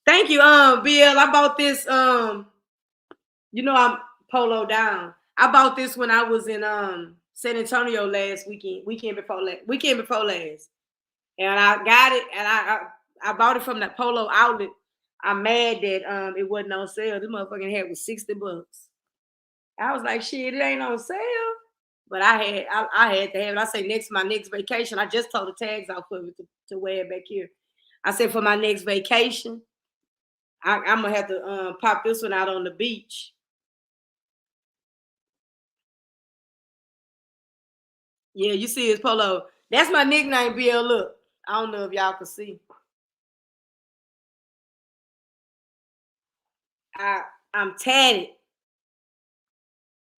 Thank you, BL. I bought this. I'm polo down. I bought this when I was in San Antonio last weekend before last, and I got it, and I bought it from that polo outlet. I'm mad that it wasn't on sale. This motherfucking hat was $60. I was like, shit, it ain't on sale. But I had to have it. I say my next vacation. I just told the tags off of it to wear it back here. I said for my next vacation, I'm gonna have to pop this one out on the beach. Yeah, you see his polo. That's my nickname, BL. Look, I don't know if y'all can see. I'm tatted.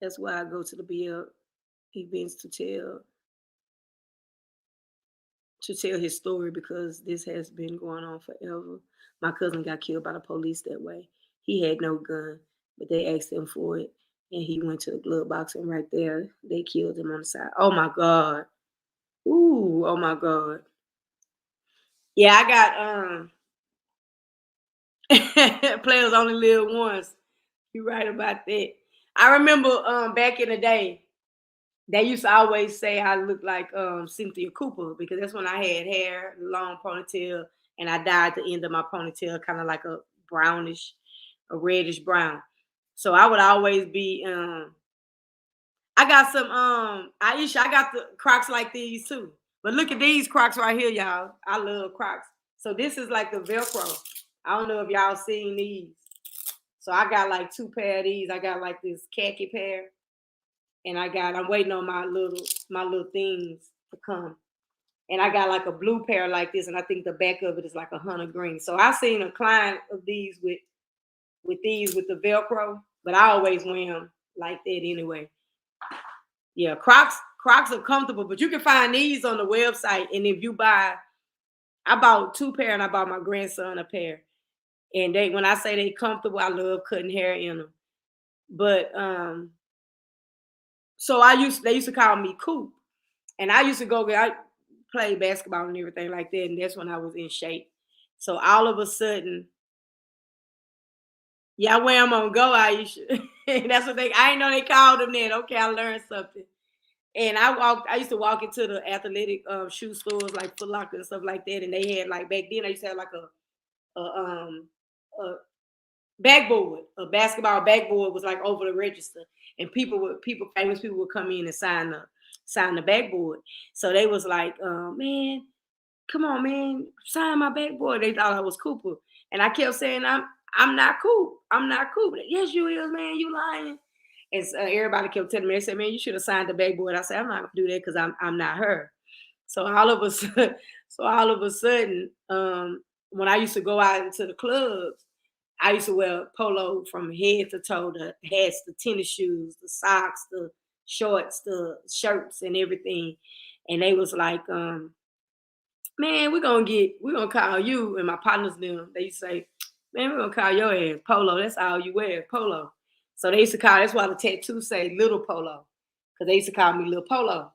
That's why I go to the BL events to tell his story, because this has been going on forever. My cousin got killed by the police that way. He had no gun, but they asked him for it, and he went to the glove box, and right there they killed him on the side. Oh my God. Ooh, oh my God. Yeah, I got players only live once. You're right about that. I remember back in the day, they used to always say I looked like Cynthia Cooper, because that's when I had hair, long ponytail, and I dyed the end of my ponytail kind of like a brownish, a reddish brown. So I would always be I got some Aisha, I got the Crocs like these too. But look at these Crocs right here, y'all. I love Crocs. So this is like the Velcro. I don't know if y'all seen these. So I got like two pair of these. I got like this khaki pair, and I'm waiting on my little things to come. And I got like a blue pair like this, and I think the back of it is like a hunter green. So I seen a client of these with the Velcro, but I always wear them like that anyway. Yeah, Crocs are comfortable, but you can find these on the website. And if you I bought two pair, and I bought my grandson a pair. And when I say they comfortable, I love cutting hair in them. But so they used to call me Coop, and I used to I play basketball and everything like that, and that's when I was in shape. So all of a sudden, yeah, I wear them on go, Aisha. That's what I didn't know they called them that. Okay, I learned something. And I used to walk into the athletic shoe stores like Foot Locker and stuff like that, and they had like back then I used to have like a backboard, a basketball backboard was like over the register, and famous people would come in and sign the backboard. So they was like, man, come on, man, sign my backboard. They thought I was Cooper, and I kept saying I'm not Coop. I'm not Coop. Yes, you is, man. You lying. And so everybody kept telling me, they said, man, you should have signed the backboard. I said, I'm not gonna do that because I'm not her. So all of a sudden, when I used to go out into the clubs, I used to wear polo from head to toe, the hats, the tennis shoes, the socks, the shorts, the shirts, and everything. And they was like, man, we're gonna call you. And my partners them, they used to say, man, we're gonna call your ass Polo. That's all you wear, Polo. So they used to that's why the tattoos say Little Polo. Because they used to call me Little Polo.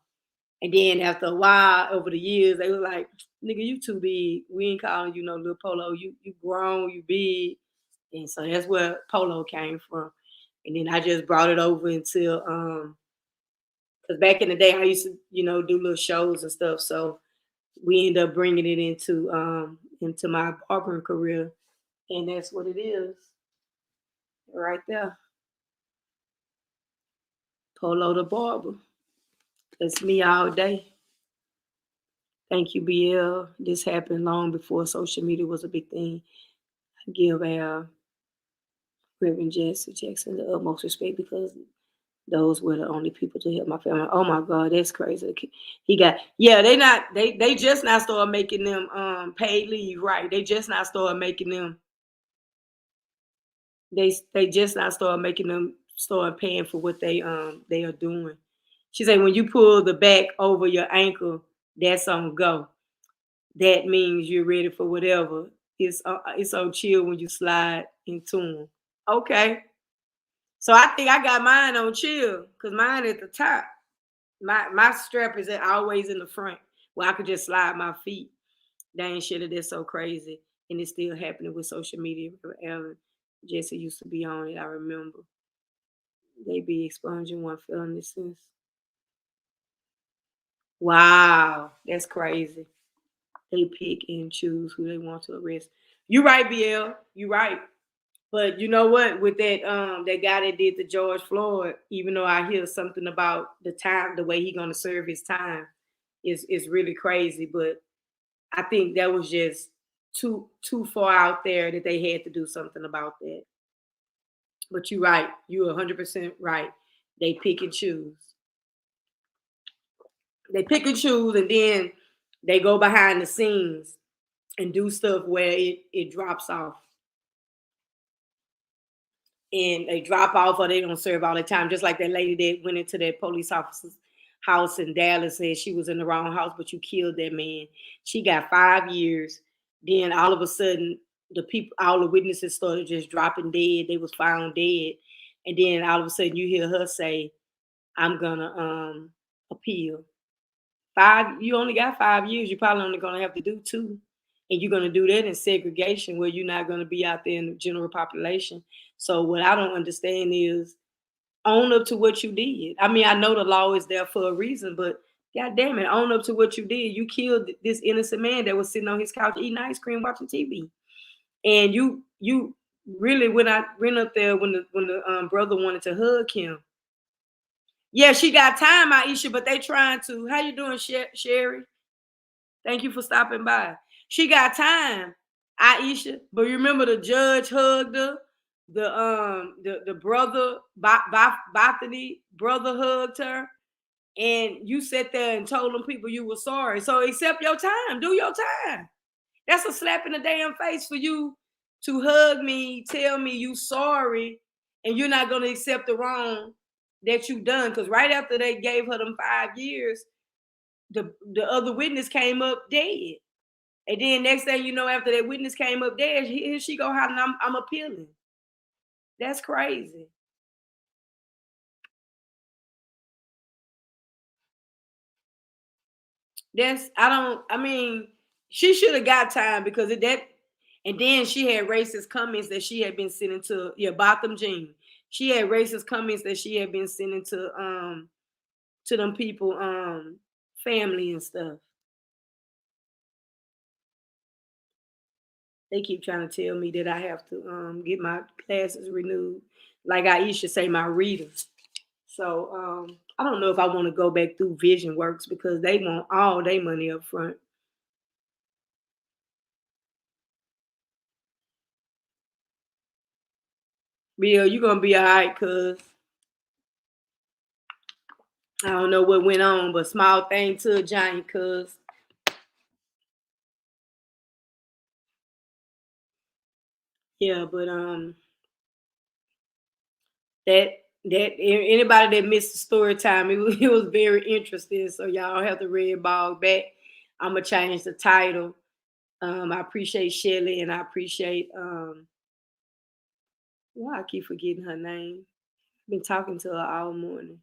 And then after a while, over the years, they were like, nigga, you too big. We ain't calling you no Little Polo. You grown, you big. And so that's where Polo came from. And then I just brought it over until because back in the day I used to, do little shows and stuff. So we end up bringing it into my barbering career, and that's what it is right there. Polo the barber. That's me all day. Thank you, BL. This happened long before social media was a big thing. I give our Reverend Jesse Jackson the utmost respect, because those were the only people to help my family. Oh my God, that's crazy. They just now started making them paid leave, right? They just now started making them they just now started making them start paying for what they are doing. She said when you pull the back over your ankle, that's on go. that means you're ready for whatever. It's so chill when you slide into them. Okay. So I think I got mine on chill because mine at the top. My strap is always in the front where I could just slide my feet. Dang shit, that's so crazy. And it's still happening with social media. Ellen Jesse used to be on it, I remember. They be expunging one felony since. Wow, that's crazy. They pick and choose who they want to arrest. You right, BL. You right. But you know what? With that guy that did the George Floyd, even though I hear something about the time, the way he gonna serve his time, is really crazy. But I think that was just too far out there that they had to do something about that. But you're right. You're 100% right. They pick and choose. They pick and choose, and then they go behind the scenes and do stuff where it drops off. And they drop off or they don't serve all the time. Just like that lady that went into that police officer's house in Dallas and she was in the wrong house, but you killed that man. She got 5 years. Then all of a sudden, all the witnesses started just dropping dead. They was found dead. And then all of a sudden you hear her say, I'm gonna appeal. You only got 5 years. You're probably only gonna have to do 2. And you're gonna do that in segregation where you're not gonna be out there in the general population. So what I don't understand is own up to what you did. I mean, I know the law is there for a reason, but God damn it, own up to what you did. You killed this innocent man that was sitting on his couch eating ice cream, watching TV. And you really went up there when the brother wanted to hug him. Yeah, she got time, Aisha, but they trying to. How you doing, Sherry? Thank you for stopping by. She got time, Aisha. But you remember the judge hugged her. The brother, Bethany brother hugged her. And you sat there and told them people you were sorry. So accept your time. Do your time. That's a slap in the damn face for you to hug me, tell me you sorry, and you're not going to accept the wrong that you done. Because right after they gave her them 5 years, the other witness came up dead. And then next thing you know, after that witness came up dead, here she go hollering, I'm appealing. That's crazy. She should have got time because of that. And then she had racist comments that she had been sending to Botham Jean. She had racist comments that she had been sending to them people, family and stuff. They keep trying to tell me that I have to get my classes renewed. Like Aisha say, my readers. So I don't know if I want to go back through Vision Works because they want all their money up front. Bill, you gonna be all right, cuz I don't know what went on, but small thing to a giant, cuz. Yeah, but that anybody that missed the story time, it was very interesting. So y'all have to read ball back. I'm gonna change the title. I appreciate Shelly and I appreciate why I keep forgetting her name. I've been talking to her all morning.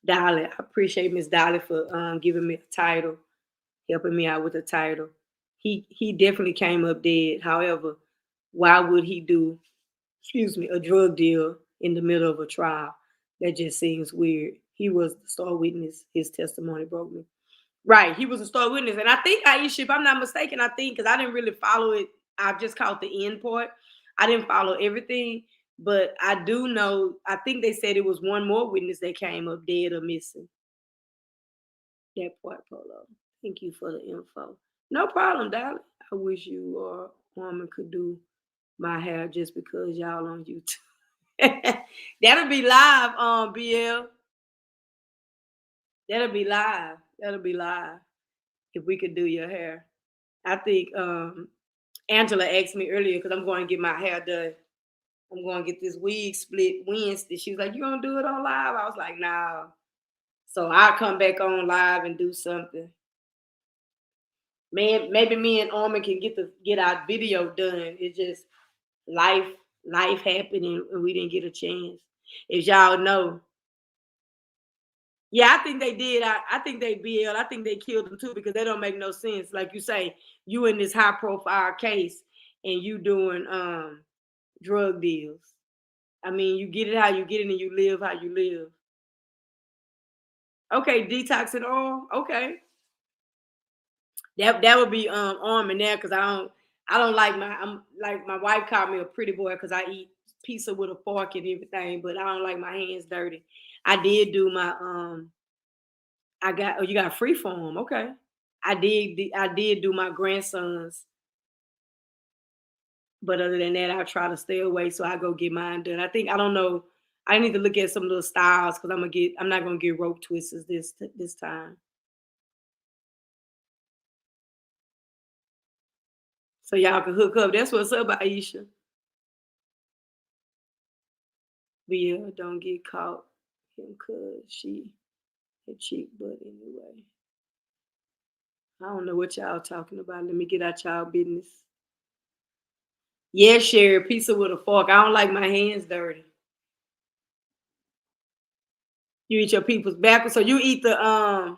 Dolly. I appreciate Miss Dolly for giving me a title, helping me out with the title. He definitely came up dead. However, why would he do, a drug deal in the middle of a trial? That just seems weird. He was the star witness. His testimony broke me. Right, he was a star witness, and I think Aisha, if I'm not mistaken, I think because I didn't really follow it, I just caught the end part. I didn't follow everything, but I do know. I think they said it was one more witness that came up dead or missing. That part, Polo. Thank you for the info. No problem, darling. I wish you or woman could do my hair just because y'all on YouTube. That'll be live on BL. That'll be live. That'll be live if we could do your hair. I think Angela asked me earlier because I'm going to get my hair done. I'm going to get this wig split Wednesday. She was like, "You gonna do it on live?" I was like, "Nah." So I'll come back on live and do something Man, maybe me and Armin can get our video done. It's just life happening and we didn't get a chance. As y'all know. Yeah, I think they did. I think they BL. I think they killed them too because they don't make no sense. Like you say, you in this high profile case and you doing drug deals. I mean, you get it how you get it and you live how you live. Okay, detox and all. Okay. That would be Armin there because I don't like my wife called me a pretty boy because I eat pizza with a fork and everything, but I don't like my hands dirty. I did do my you got free form, okay. I did do my grandsons, but other than that, I try to stay away so I go get mine done. I don't know. I need to look at some of those styles because I'm not gonna get rope twisters this time. So y'all can hook up. That's what's up, Aisha. But yeah, don't get caught him cause she a cheap butt anyway. I don't know what y'all talking about. Let me get out y'all business. Yeah, Sherry, pizza with a fork. I don't like my hands dirty. You eat your people's backwards. So you eat the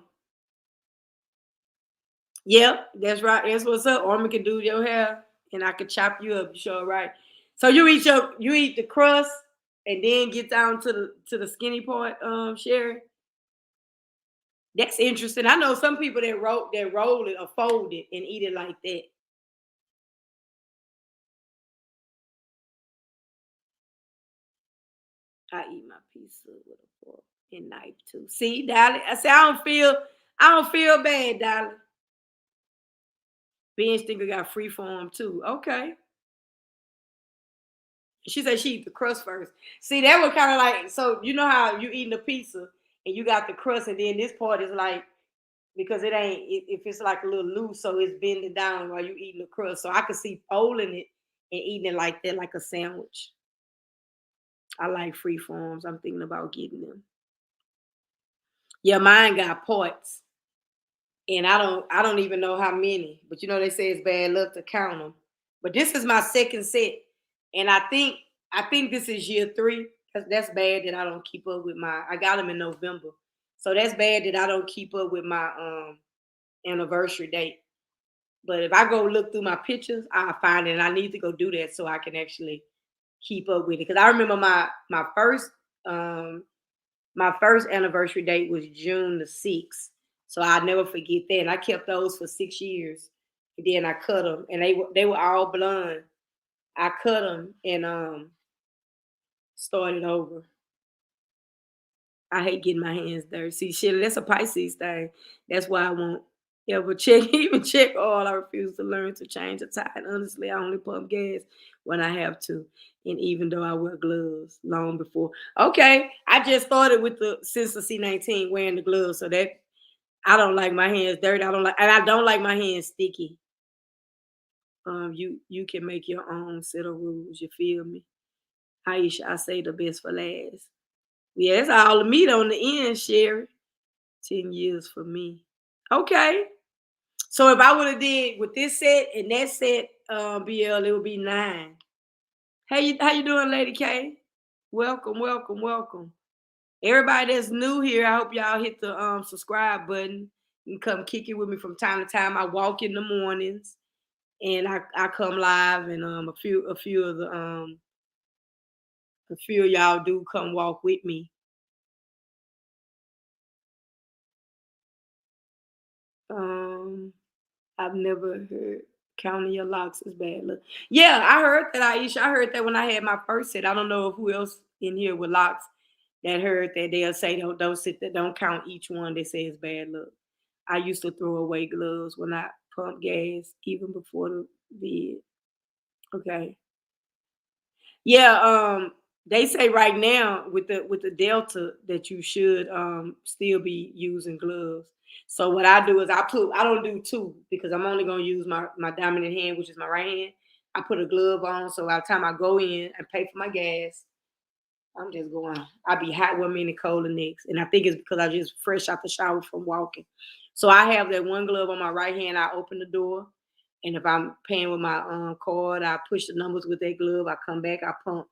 yep, that's right. That's what's up. Armin can do your hair and I can chop you up. You sure right. So you eat the crust and then get down to the skinny part, Sherry. That's interesting. I know some people that roll it or fold it and eat it like that. I eat my pizza with a fork and knife too. See, darling. I say I don't feel bad, darling. Ben Stinker got free form too. Okay. She said she eat the crust first. See, that was kind of like, so you know how you eating the pizza and you got the crust, and then this part is like, because if it's like a little loose, so it's bending down while you eating the crust. So I could see folding it and eating it like that, like a sandwich. I like free forms. I'm thinking about getting them. Yeah, mine got parts, and I don't even know how many. But you know they say it's bad luck to count them. But this is my second set, and I think this is year 3. That's bad that I don't keep up with my. I got them in November, so that's bad that I don't keep up with my anniversary date. But if I go look through my pictures, I find it, and I need to go do that so I can actually keep up with it. Because I remember um my first anniversary date was June the 6th. So I'll never forget that. And I kept those for 6 years. And then I cut them, and they were all blonde. I cut them and started over. I hate getting my hands dirty. See, shit, that's a Pisces thing. That's why I won't ever check, even check oil. I refuse to learn to change a tire. And honestly, I only pump gas when I have to. And even though I wear gloves long before. Okay, I just started with since the C19 wearing the gloves. So that I don't like my hands dirty. I don't like my hands sticky. You can make your own set of rules. You feel me? Aisha, I say the best for last. Yeah, it's all the meat on the end, Sherry. 10 years for me. Okay. So if I would have did with this set and that set, BL, it would be 9. How you doing, Lady K? Welcome, welcome, welcome. Everybody that's new here, I hope y'all hit the subscribe button and come kick it with me from time to time. I walk in the mornings and I come live, and a few of y'all do come walk with me. I've never heard counting your locks is bad luck. Yeah, I heard that, Aisha. I heard that when I had my first set. I don't know who else in here with locks that heard that. They'll say don't sit there, don't count each one. They say it's bad luck. I used to throw away gloves when I pump gas, even before the vid. Okay. Yeah, they say right now with the Delta that you should still be using gloves. So what I do is I don't do 2 because I'm only gonna use my dominant hand, which is my right hand. I put a glove on, so by the time I go in and pay for my gas, I'm just going. I be hot one minute, cold the next, and I think it's because I just fresh out the shower from walking. So I have that one glove on my right hand. I open the door, and if I'm paying with my card, I push the numbers with that glove. I come back, I pump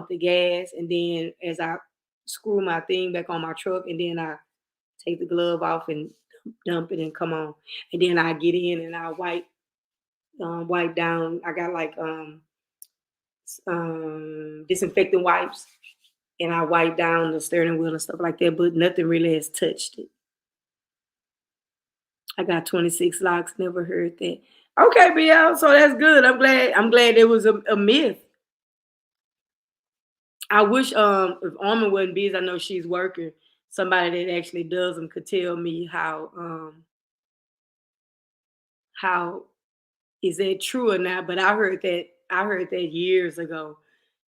the gas, and then as I screw my thing back on my truck, and then I take the glove off and dump it and come on, and then I get in and I wipe down. I got like disinfectant wipes, and I wipe down the steering wheel and stuff like that, but nothing really has touched it. I got 26 locks, never heard that. Okay, BL, so that's good. I'm glad it was a myth. I wish if Armin wasn't busy, I know she's working. Somebody that actually does them could tell me how is that true or not. But I heard that years ago.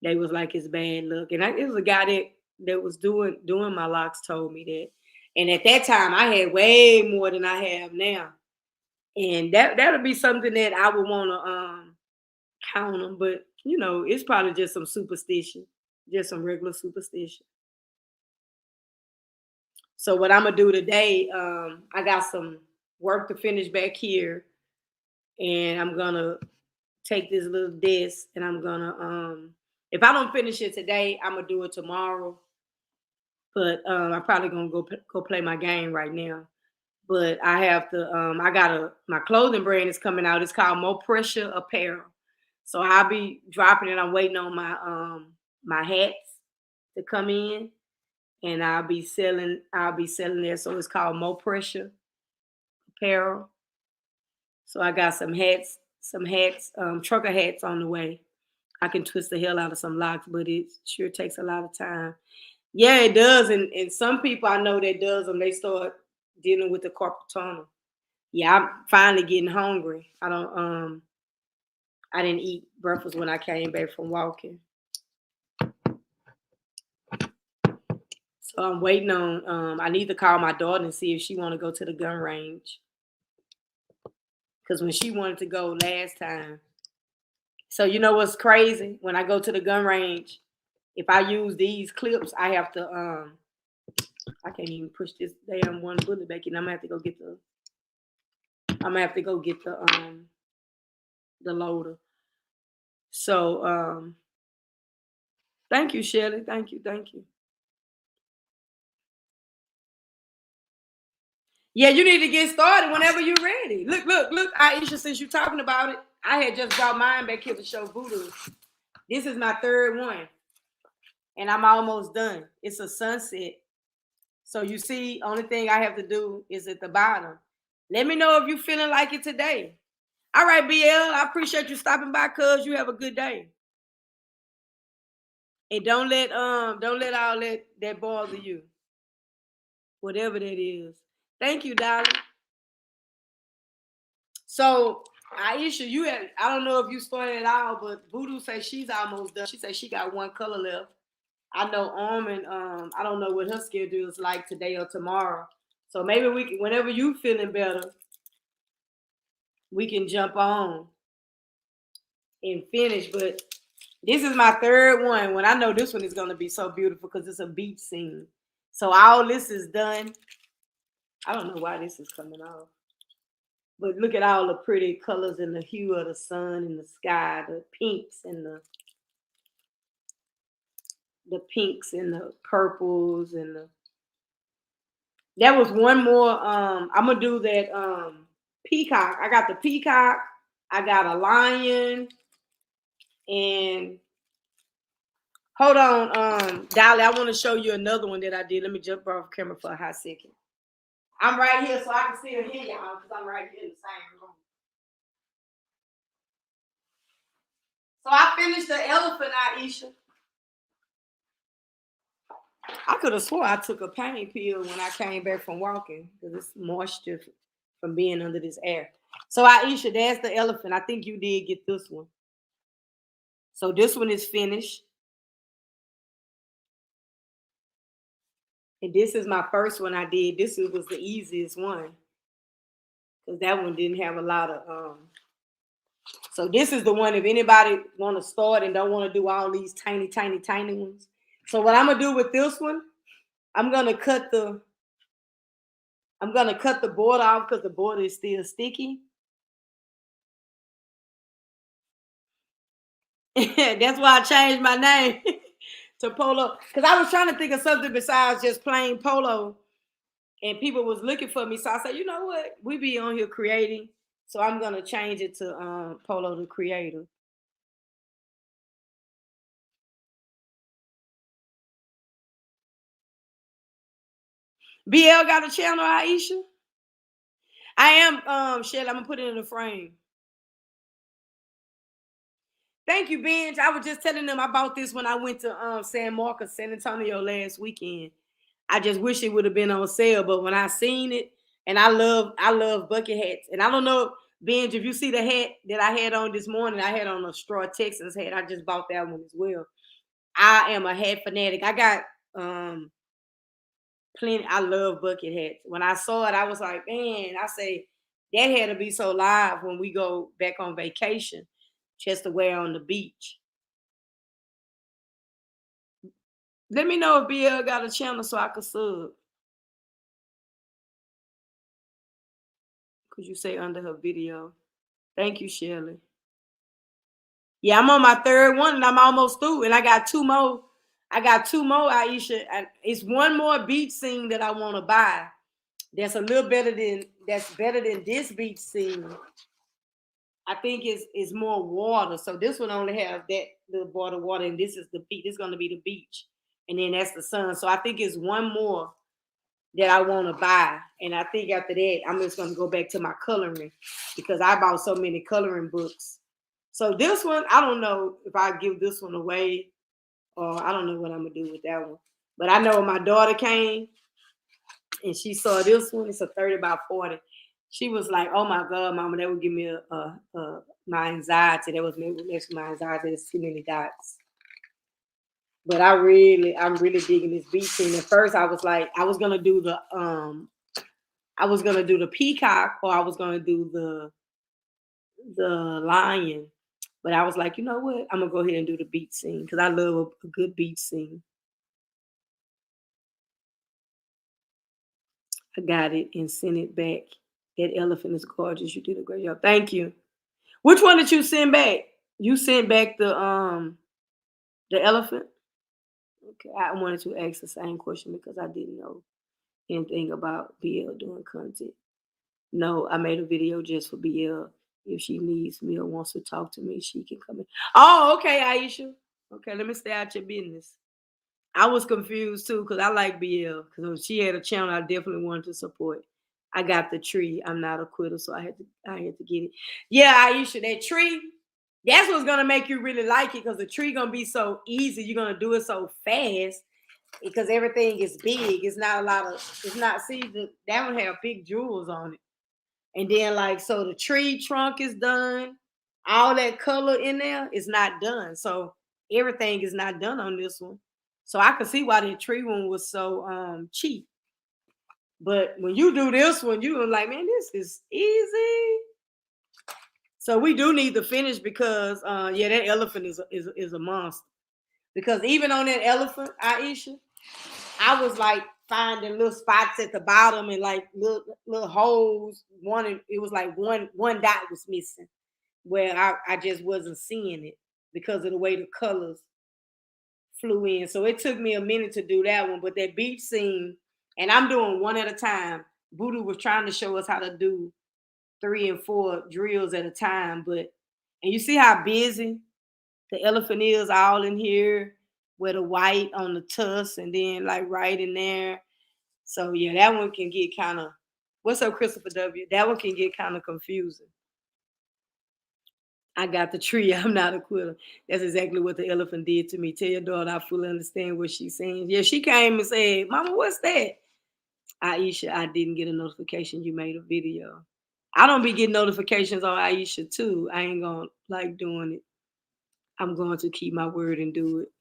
They was like it's bad luck. And it was a guy that was doing my locks told me that. And at that time I had way more than I have now. And that'll be something that I would want to count them, but it's probably just some superstition, just some regular superstition. So what I'm gonna do today, I got some work to finish back here, and I'm gonna take this little desk, and I'm gonna if I don't finish it today, I'm gonna do it tomorrow. But I'm probably gonna go play my game right now. But I have to. I got my clothing brand is coming out. It's called More Pressure Apparel. So I'll be dropping it. I'm waiting on my hats to come in, and I'll be selling there. So it's called More Pressure Apparel. So I got some hats, trucker hats on the way. I can twist the hell out of some locks, but it sure takes a lot of time. Yeah, it does. And some people I know that does them, they start dealing with the carpal tunnel. Yeah, I'm finally getting hungry. I didn't eat breakfast when I came back from walking. So I'm waiting on I need to call my daughter and see if she wanna go to the gun range. Because when she wanted to go last time. So you know what's crazy? When I go to the gun range, if I use these clips, I have to I can't even push this damn one bullet back in. I'm gonna have to go get the loader. So thank you, Shelly. Thank you, thank you. Yeah, you need to get started whenever you're ready. Look, Aisha, since you're talking about it, I had just brought mine back here to show Voodoo. This is my third one, and I'm almost done. It's a sunset. So you see, only thing I have to do is at the bottom. Let me know if you're feeling like it today. All right, BL, I appreciate you stopping by, cuz you have a good day. And don't let all that bother you. Whatever that is. Thank you, darling. So Aisha, I don't know if you started it out, but Voodoo says she's almost done. She said she got one color left. I know Armin, I don't know what her schedule is like today or tomorrow. So maybe we can, whenever you feeling better, we can jump on and finish. But this is my third one. When I know this one is gonna be so beautiful because it's a beach scene. So all this is done. I don't know why this is coming off. But look at all the pretty colors and the hue of the sun and the sky, the pinks and the purples and that was one more. I'm gonna do that peacock. I got the peacock, I got a lion, and hold on, Dolly, I want to show you another one that I did. Let me jump off camera for a hot second. I'm right here so I can still hear y'all because I'm right here in the same room. So I finished the elephant, Aisha. I could have swore I took a pain pill when I came back from walking because it's moisture from being under this air. So Aisha, that's the elephant. I think you did get this one. So this one is finished. And this is my first one I did. This was the easiest one. Because that one didn't have a lot of so this is the one if anybody want to start and don't want to do all these tiny, tiny, tiny ones. So what I'm gonna do with this one, I'm gonna cut the border off because the border is still sticky. That's why I changed my name to Polo, because I was trying to think of something besides just plain Polo, and people was looking for me. So I said, you know what? We be on here creating, so I'm gonna change it to Polo the Creator. BL got a channel, Aisha? I am Shelly, I'm gonna put it in the frame. Thank you, Benj. I was just telling them I bought this when I went to San Marcos, San Antonio last weekend. I just wish it would have been on sale, but when I seen it, and I love bucket hats. And I don't know, Benj, if you see the hat that I had on this morning, I had on a straw Texas hat. I just bought that one as well. I am a hat fanatic. I got plenty. I love bucket hats. When I saw it, I was like, man, I say that had to be so live when we go back on vacation, just to wear on the beach. Let me know if BL got a channel so I could sub. Could you say under her video? Thank you, Shelly. Yeah, I'm on my third one and I'm almost through. And I got two more. Aisha. It's one more beach scene that I want to buy. That's better than this beach scene. I think it's more water. So this one only has that the water, and this is the beach. This is gonna be the beach. And then that's the sun. So I think it's one more that I want to buy. And I think after that, I'm just gonna go back to my coloring because I bought so many coloring books. So this one, I don't know if I give this one away or I don't know what I'm gonna do with that one. But I know when my daughter came and she saw this one, it's a 30 by 40. She was like, "Oh my God, Mama, that would give me my anxiety. That was next to my anxiety. There's too many dots." But I'm really digging this beach scene. At first, I was like, I was gonna do the peacock or I was gonna do the lion. But I was like, you know what? I'm gonna go ahead and do the beach scene because I love a good beach scene. I got it and sent it back. That elephant is gorgeous. You did a great job. Thank you. Which one did you send back? You sent back the elephant? Okay, I wanted to ask the same question because I didn't know anything about BL doing content. No, I made a video just for BL. If she needs me or wants to talk to me, she can come in. Oh, okay, Aisha. Okay, let me stay out your business. I was confused too because I like BL. Because when she had a channel, I definitely wanted to support. I got the tree. I'm not a quitter, so I had to get it. Yeah, Aisha, that tree. That's what's gonna make you really like it because the tree gonna be so easy. You're gonna do it so fast because everything is big. It's not a lot of. It's not. See, that one have big jewels on it. And then like so the tree trunk is done. All that color in there is not done. So everything is not done on this one. So I could see why the tree one was so cheap. But when you do this one, you are like, man, this is easy. So we do need to finish because yeah, that elephant is a monster. Because even on that elephant, Aisha, I was like finding little spots at the bottom and like little holes. It was like one dot was missing where I just wasn't seeing it because of the way the colors flew in. So it took me a minute to do that one. But that beach scene, and I'm doing one at a time. Voodoo was trying to show us how to do 3 and 4 drills at a time. And you see how busy the elephant is all in here with the white on the tusk and then like right in there. So yeah, that one can get kind of, what's up, Christopher W? That one can get kind of confusing. I got the tree. I'm not a quitter. That's exactly what the elephant did to me. Tell your daughter I fully understand what she's saying. Yeah, she came and said, Mama, what's that? Aisha, I didn't get a notification you made a video. I don't be getting notifications on Aisha too. I ain't gonna like doing it. I'm going to keep my word and do it.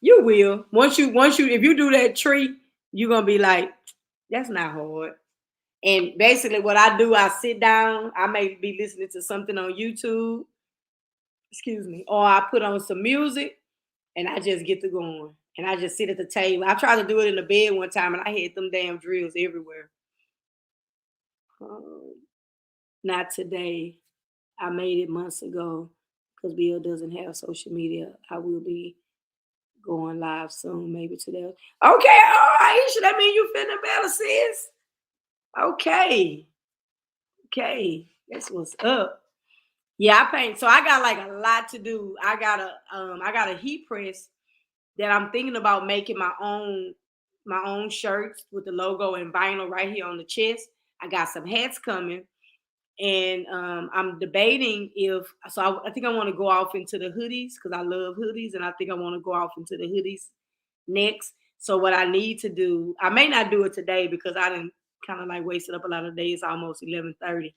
You will. Once you if you do that tree, you're gonna be like, that's not hard. And basically what I do, I sit down, I may be listening to something on YouTube. excuse me, or I put on some music and I just get to going. And I just sit at the table. I tried to do it in the bed one time and I had them damn drills everywhere. Um, Not today. I made it months ago because Bill doesn't have social media. I will be going live soon, maybe today. Okay, all right, Aisha, that mean you feeling better, sis? Okay, okay, that's what's up. Yeah, I paint. So I got like a lot to do. I got a heat press that I'm thinking about making my own shirts with the logo and vinyl right here on the chest. I got some hats coming, and I'm debating if so. I think I want to go off into the hoodies because I love hoodies, and I think I want to go off into the hoodies next. So what I need to do, I may not do it today because I didn't kind of like wasted up a lot of days. It's almost 11:30,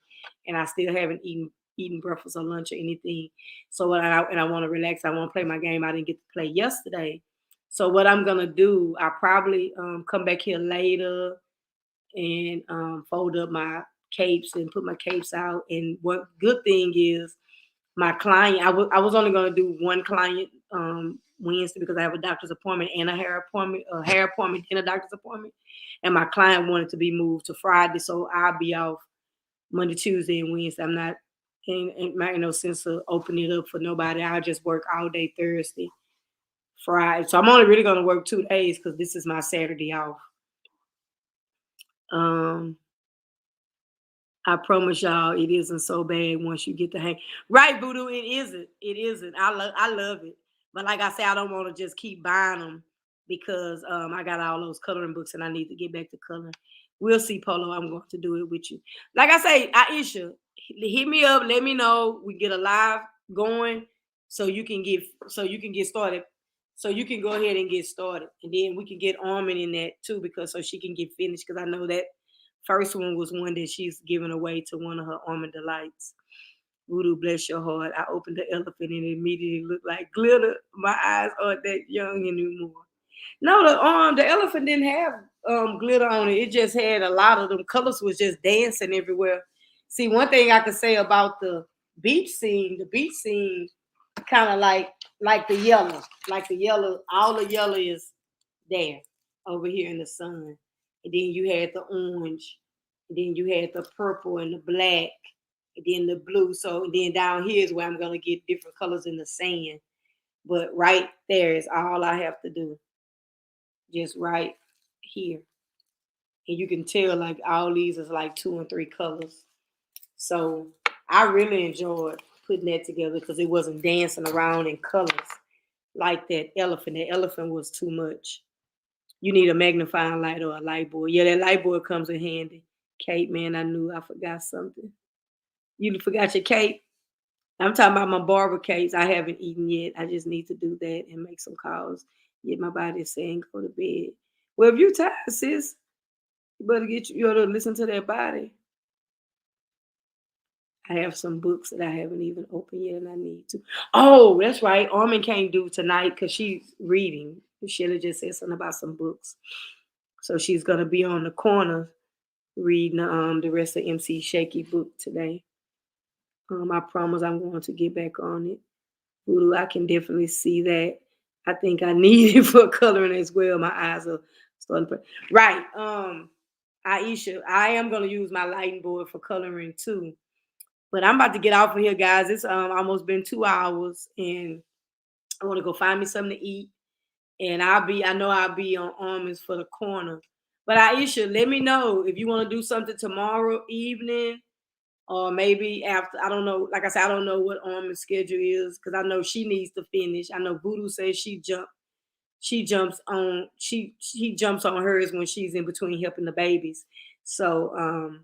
and I still haven't eaten breakfast or lunch or anything. So I want to relax. I want to play my game. I didn't get to play yesterday. So what I'm gonna do, I probably come back here later and fold up my capes and put my capes out. And what good thing is my client, I was only going to do one client Wednesday because I have a doctor's appointment and a hair appointment and a doctor's appointment. And my client wanted to be moved to Friday, so I'll be off Monday, Tuesday, and Wednesday. I'm not, ain't making no sense to open it up for nobody. I'll just work all day Thursday, Friday. So I'm only really going to work 2 days because this is my Saturday off. Um, I promise y'all, it isn't so bad once you get the hang. Right, Voodoo, it isn't. It isn't. I love it. But like I said, I don't want to just keep buying them because I got all those coloring books and I need to get back to coloring. We'll see, Polo. I'm going to do it with you. Like I say, Aisha, hit me up. Let me know. We get a live going so you can get started. So you can go ahead and get started, and then we can get Armin in that too because so she can get finished because I know that first one was one that she's giving away to one of her Almond Delights. Voodoo, bless your heart. I opened the elephant and it immediately looked like glitter. My eyes aren't that young anymore. No, the elephant didn't have glitter on it. It just had a lot of them colors was just dancing everywhere. See, one thing I could say about the beach scene kind of like the yellow, all the yellow is there over here in the sun. And then you had the orange, and then you had the purple and the black, and then the blue. So and then down here is where I'm gonna get different colors in the sand. But right there is all I have to do. Just right here. And you can tell like all these is like 2 and 3 colors. So I really enjoyed putting that together because it wasn't dancing around in colors like that elephant. That elephant was too much. You need a magnifying light or a light board. Yeah, that light board comes in handy. Kate, man, I knew I forgot something. You forgot your cake? I'm talking about my Barber cakes. I haven't eaten yet. I just need to do that and make some calls. Get my body saying go to bed. Well, if you tired, sis, you ought to listen to that body. I have some books that I haven't even opened yet and I need to. Oh, that's right. Armin can't do tonight because she's reading. Sheila just said something about some books. So she's gonna be on the corner reading the rest of MC Shaky book today. I promise I'm going to get back on it. Voodoo, I can definitely see that. I think I need it for coloring as well. My eyes are starting to right. Aisha, I am gonna use my lighting board for coloring too. But I'm about to get off of here, guys. It's almost been 2 hours, and I want to go find me something to eat. And I know I'll be on almonds for the corner. But Aisha, let me know if you want to do something tomorrow evening or maybe after. I don't know. Like I said, I don't know what Almond's schedule is because I know she needs to finish. I know Voodoo says she jumps on hers when she's in between helping the babies. So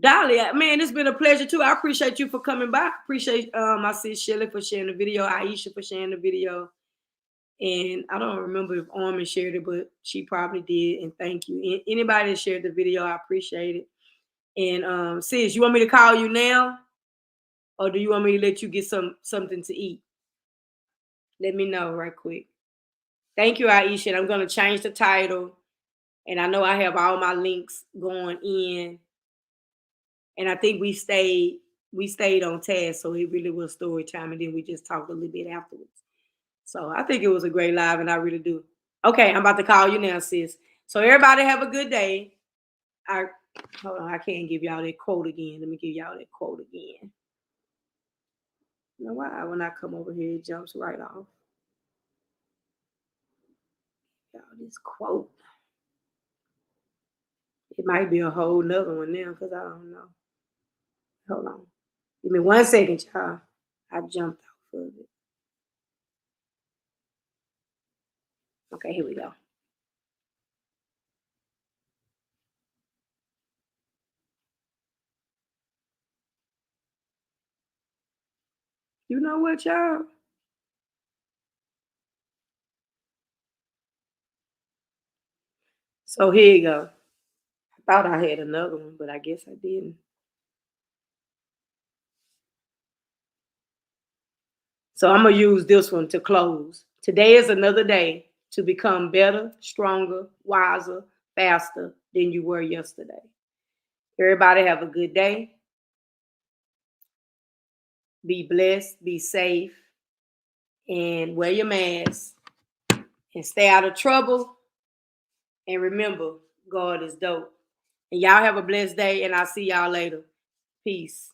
Dolly, man, it's been a pleasure too. I appreciate you for coming by. Appreciate my sis Shelly for sharing the video, Aisha for sharing the video. And I don't remember if Armin shared it, but she probably did. And thank you. Anybody that shared the video, I appreciate it. And sis, you want me to call you now? Or do you want me to let you get something to eat? Let me know right quick. Thank you, Aisha. And I'm gonna change the title. And I know I have all my links going in. And I think we stayed we stayed on task, so it really was story time, and then we just talked a little bit afterwards. So I think it was a great live, and I really do. Okay, I'm about to call you now, sis. So everybody have a good day. Hold on, I can't give y'all that quote again. Let me give y'all that quote again. You know why? When I come over here, it jumps right off. Y'all, this quote. It might be a whole nother one now because I don't know. Hold on. Give me 1 second, y'all. I jumped off of it. Okay, here we go. You know what, y'all? So here you go. I thought I had another one, but I guess I didn't. So I'm going to use this one to close. Today is another day to become better, stronger, wiser, faster than you were yesterday. Everybody have a good day. Be blessed, be safe, and wear your mask and stay out of trouble. And remember, God is dope. And y'all have a blessed day, and I'll see y'all later. Peace.